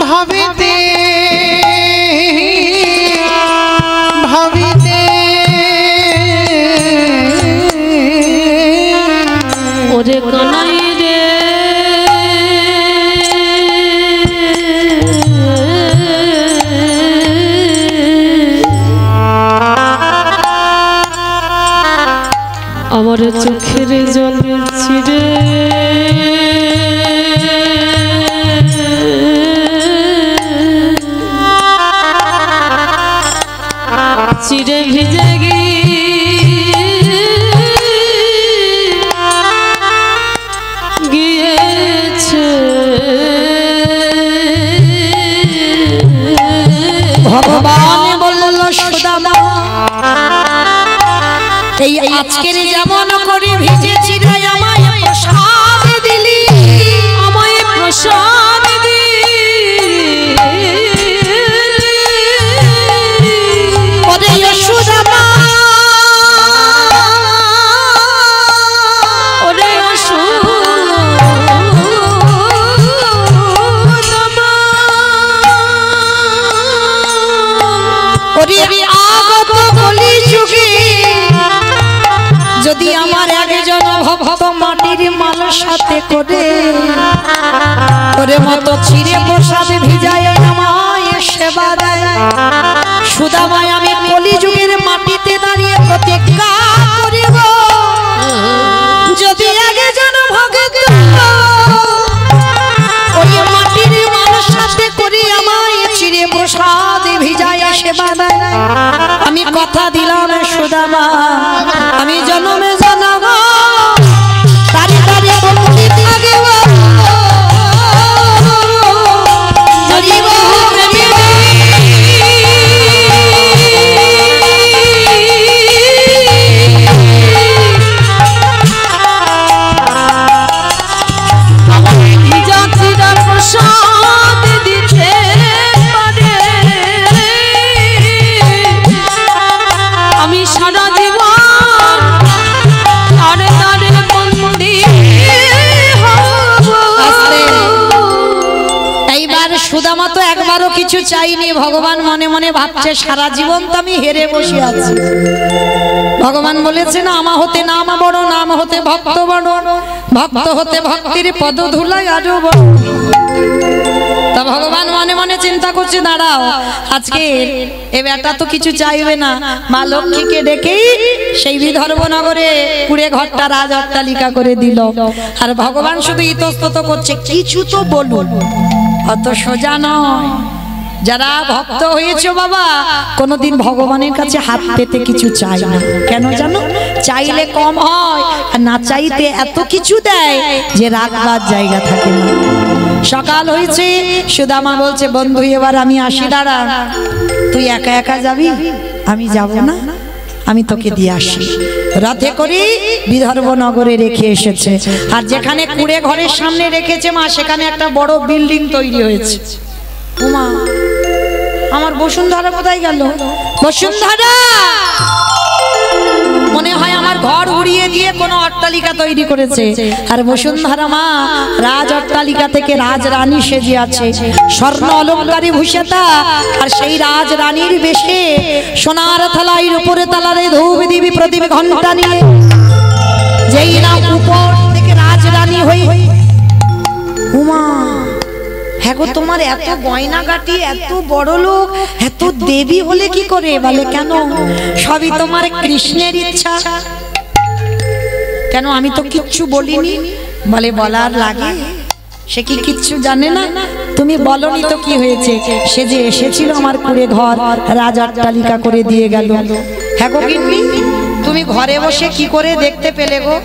ভাবিতে ভাবিতে ওরে কানাই রে, আমার চোখের জল ছিড়ে চিড়ে ভিজে গিয়েছে, ভগবান বলল সুদামা, এই আজকের যেমন করে ভিজেছি রে, আমায় প্রসাদ দিলি, আমায় প্রসাদ ওরে সুদামা, ওরে ওরে আগত কলি যুগে যদি আমার একজন ভক্ত মাটির মাল সাথে করে ওরে মতো চিড়ে প্রসাদ ভিজায় আমায় সেবা দেয়, সুদামায় আমি কলি যুগের মাটিতে দাঁড়িয়ে প্রতিজ্ঞা করিব, যদি একজন ভক্ত ওই মাটির মাল সেবা দেয়। আমি কথা দিলাম সুদামা, আমি জন্মে জানাবো তারি তারি ভক্তি থাকিব। আমি সারা জীবন তারে তারে বন্দী হব। এইবার সুদামা তো একবারও কিছু চাইনি, ভগবান মনে মনে ভাবছে সারা জীবন তো আমি হেরে বসে আছি। ভগবান বলেছে না, আমা হতে নাম বড়, নাম হতে ভক্ত বড়, ভক্ত হতে ভক্তির পদ ধুলায় আরো বড়। তা ভগবান মনে মনে চিন্তা করছে, দাঁড়াও, আজকে এ বেটা তো কিছু চাইবে না, মা লক্ষ্মীকে ডেকেই সেই বিদর্ভনগরে কুড়ে ঘরটা রাজ অট্টালিকা করে দিল। আর ভগবান শুধু ইতস্তত করছে, কিছু তো বলুন। অত সোজা নয়। যারা ভক্ত হয়েছে বাবা, কোনোদিন ভগবানের কাছে হাত পেতে কিছু চাই না। কেন জানো? চাইলে কম হয়, আর না চাইতে এত কিছু দেয় যে রাখবার জায়গা থাকে না। সকাল হয়েছে, সুদামা বলছে, বন্ধু এবার আমি আসি, দাঁড়া। তুই একা একা যাবি? আমি যাব না, আমি তোকে দিয়ে আসি। রথে করে বিদর্ভনগরে রেখে এসেছে। আর যেখানে কুড়ে ঘরের সামনে রেখেছে মা, সেখানে একটা বড় বিল্ডিং তৈরি হয়েছে। উমা, আমার বসুন্ধরা কোথায় গেল? বসুন্ধরা, মনে হয় আমার ঘর উড়িয়ে দিয়ে কোনো অট্টালিকা তৈরি করেছে। আর বসুন্ধরা মা রাজ অট্টালিকা থেকে রাজরানী সেজে আছে, স্বর্ণ অলঙ্কারে ভূষিতা। আর সেই রাজরানীর বেশে সোনার থালাইয়ের উপরে তালারে ধূপ দিবি প্রদীপ ঘন্টা নিয়ে যেই না উপর থেকে রাজরানী হয়ে। উমা, হ্যাঁ গো, তোমার এত গয়নাগাটি, এত বড় লোক, এত দেবী হলে কি করে? বলে কেন? সবই তোমার কৃষ্ণের ইচ্ছা। কেন? আমি তো কিচ্ছু বলিনি। বলে বলার লাগে? সে কি কিচ্ছু জানে না? তুমি বলনি তো কি হয়েছে? সে যে এসেছিল আমার কুড়ে ঘর রাজ অট্টালিকা করে দিয়ে গেল। হ্যাঁ গো গিন্নি, তুমি ঘরে বসে কি করে দেখতে পেলে গো?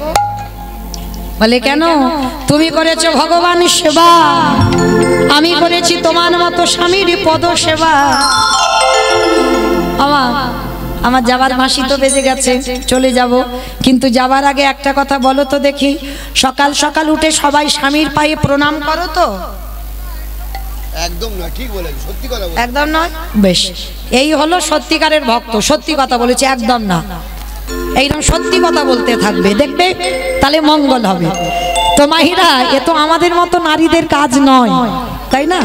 বলে কেন? তুমি করেছো ভগবান সেবা, আমি করেছি তোমার মতো স্বামীর পদ সেবা। আমার যাবার মাসি তো বেজে গেছে, চলে যাব। কিন্তু যাবার আগে একটা কথা বলো তো দেখি, সকাল সকাল উঠে সবাই স্বামীর পায়ে প্রণাম করো তো? একদম না, ঠিক বলেন, সত্যি কথা বলেন। একদম নয়? বেশ, এই হলো সত্যিকারের ভক্ত। সত্যি কথা বলেছে, একদম না। এইরকম সত্যি কথা বলতে থাকবে, দেখবে তাহলে মঙ্গল হবে। তো মাহিরা, এ তো আমাদের মতো নারীদের কাজ নয়, তাই না?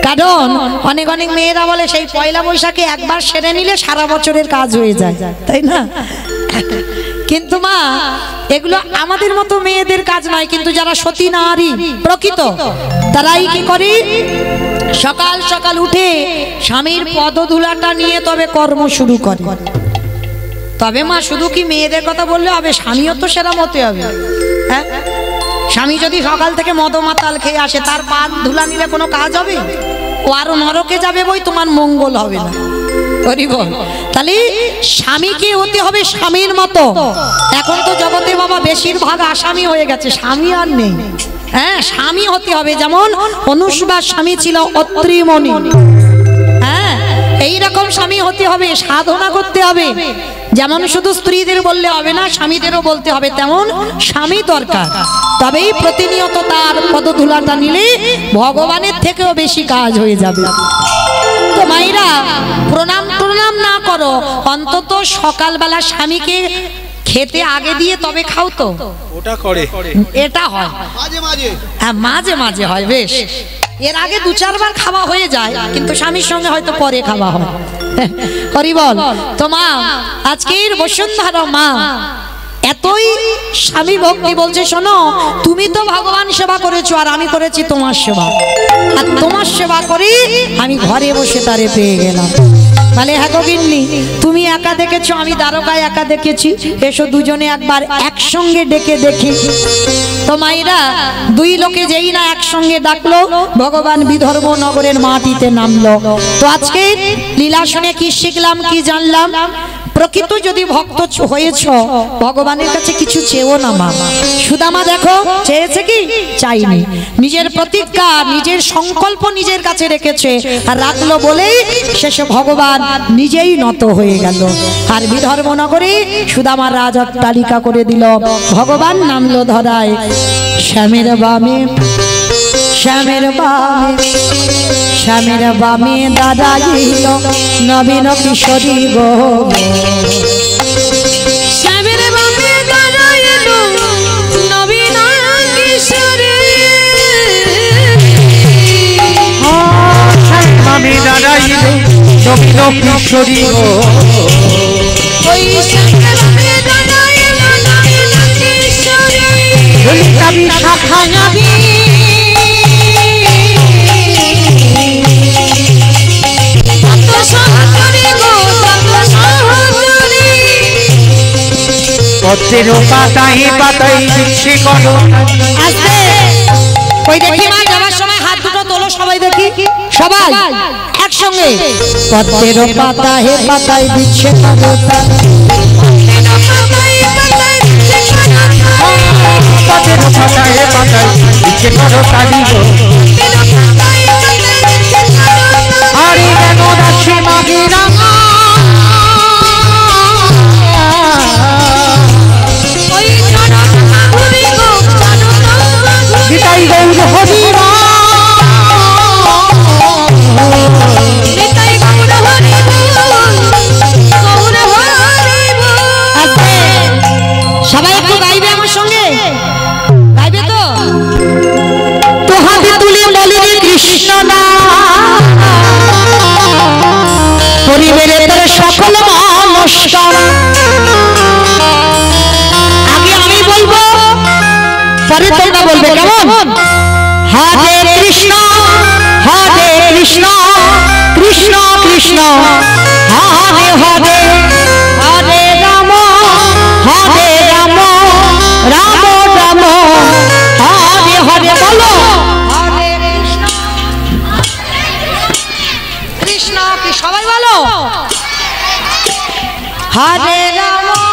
কারণ অনেক অনেক মেয়েরা বলে সেই পয়লা বৈশাখে একবার সেরে নিলে সারা বছরের কাজ হয়ে যায়, তাই না? কিন্তু মা, এগুলো আমাদের মতো মেয়েদের কাজ নয়। কিন্তু যারা সতী নারী প্রকৃত, তারাই কি করে? সকাল সকাল উঠে স্বামীর পদধূলাটা নিয়ে তবে কর্ম শুরু করে। তবে মা, শুধু কি মেয়েদের কথা বললে হবে? স্বামীও তো সেরা মতে হবে। হ্যাঁ, স্বামী যদি সকাল থেকে মদ মাতাল খেয়ে আসে, তার পা ধুলা নিলে কোনো কাজ হবে? ও আরো নরকে যাবে, বই তোমার মঙ্গল হবে না। তাহলে স্বামীকে হতে হবে স্বামীর মতো। এখন তো জগতে বাবা বেশিরভাগ আসামি হয়ে গেছে, স্বামী আর নেই। হ্যাঁ, স্বামী হতে হবে যেমন অনুসুবার স্বামী ছিল অত্রিমণি। হ্যাঁ, এইরকম স্বামী হতে হবে, সাধনা করতে হবে। যেমন শুধু স্ত্রীদের বললে হবে না, স্বামীদেরও বলতে হবে তেমন স্বামী দরকার। তবেই প্রতিনিয়ত তার পদধূলাটা নিলে ভগবানের থেকেও বেশি কাজ হয়ে যাবে। তো মাইরা, প্রণাম টনাম না করো, অন্তত সকালবেলা স্বামীকে খেতে আগে দিয়ে তবে খাও তো। ওটা করে, এটা হয় মাঝে মাঝে। হ্যাঁ, মাঝে মাঝে হয়। বেশ, এর আগে দু চারবার খাওয়া হয়ে যায়, কিন্তু স্বামীর সঙ্গে হয়তো পরে খাওয়া হয়। হরি বল। তো মা, আজকের বসুন্ধরা মা এতই স্বামী ভক্তি বলছে, শোনো, তুমি তো ভগবান সেবা করেছো, আর আমি করেছি তোমার সেবা। আর তোমার সেবা করি আমি ঘরে বসে তারে পেয়ে গেলাম। বলে হ্যাঁ গো গিন্নি, তুমি একা দেখেছো, আমি দ্বারকায় একা দেখেছি, এসো দুজনে একবার একসঙ্গে ডেকে দেখি। তো মায়েরা দুই লোকে যেই না একসঙ্গে ডাকলো, ভগবান বিদর্ভ নগরের মাটিতে নামলো। তো আজকে লীলা শুনে কি শিখলাম, কি জানলাম? প্রকৃত যদি ভক্ত হয়েছ, ভগবানের কাছে কিছু চেয়েও না মা। সুদামা দেখো চেয়েছে কি? চাইনি। নিজের প্রতিজ্ঞা, নিজের সংকল্প নিজের কাছে রেখেছে, আর রাখলো বলেই শেষে ভগবান নিজেই নত হয়ে গেল। আর বিদর্ভ নগরে সুদামার রাজ অট্টালিকা করে দিল। ভগবান নামলো ধরায় শ্যামের বামে, শ্যামের বামে, শ্যামের বামে দাঁড়াইল নবীন কিশোরী গো। শ্যামের বামে দাঁড়াইল নবীন কিশোরী। আমি দাঁড়াইল নবীন কিশোরী গো। ওই শ্যামের বামে দাঁড়াইল নবীন কিশোরী। ললিতাবি শাখা নাবি পদ্মের পাতায় পাতায় দিচ্ছে করো। আস্তে ওই দেখি মা, যাওয়ার সময় হাত দুটো তোলো সবাই, দেখি সবাই একসঙ্গে। পদ্মের পাতায় পাতায় দিচ্ছে করো, পদ্মের পাতায় পাতায় দিচ্ছে করো তালি গো। আরে কেন দাসী মাগিরা গীতাই গৌর হরিরা সবাই একটু গাইবে আমার সঙ্গে, গাইবে তো? তো হাতে তুলে বলি কৃষ্ণ না পরিবারের সকল মানুষ। আগে আমি বলবো, পরে তোমরা বলবে, কেমন? হরে কৃষ্ণ, হরে কৃষ্ণ, কৃষ্ণ কৃষ্ণ হরে হরে, হরে রাম, হরে রাম, রাম রাম হরে হরে। বলো হরে কৃষ্ণ, কৃষ্ণ কি সবাই বলো, হরে রাম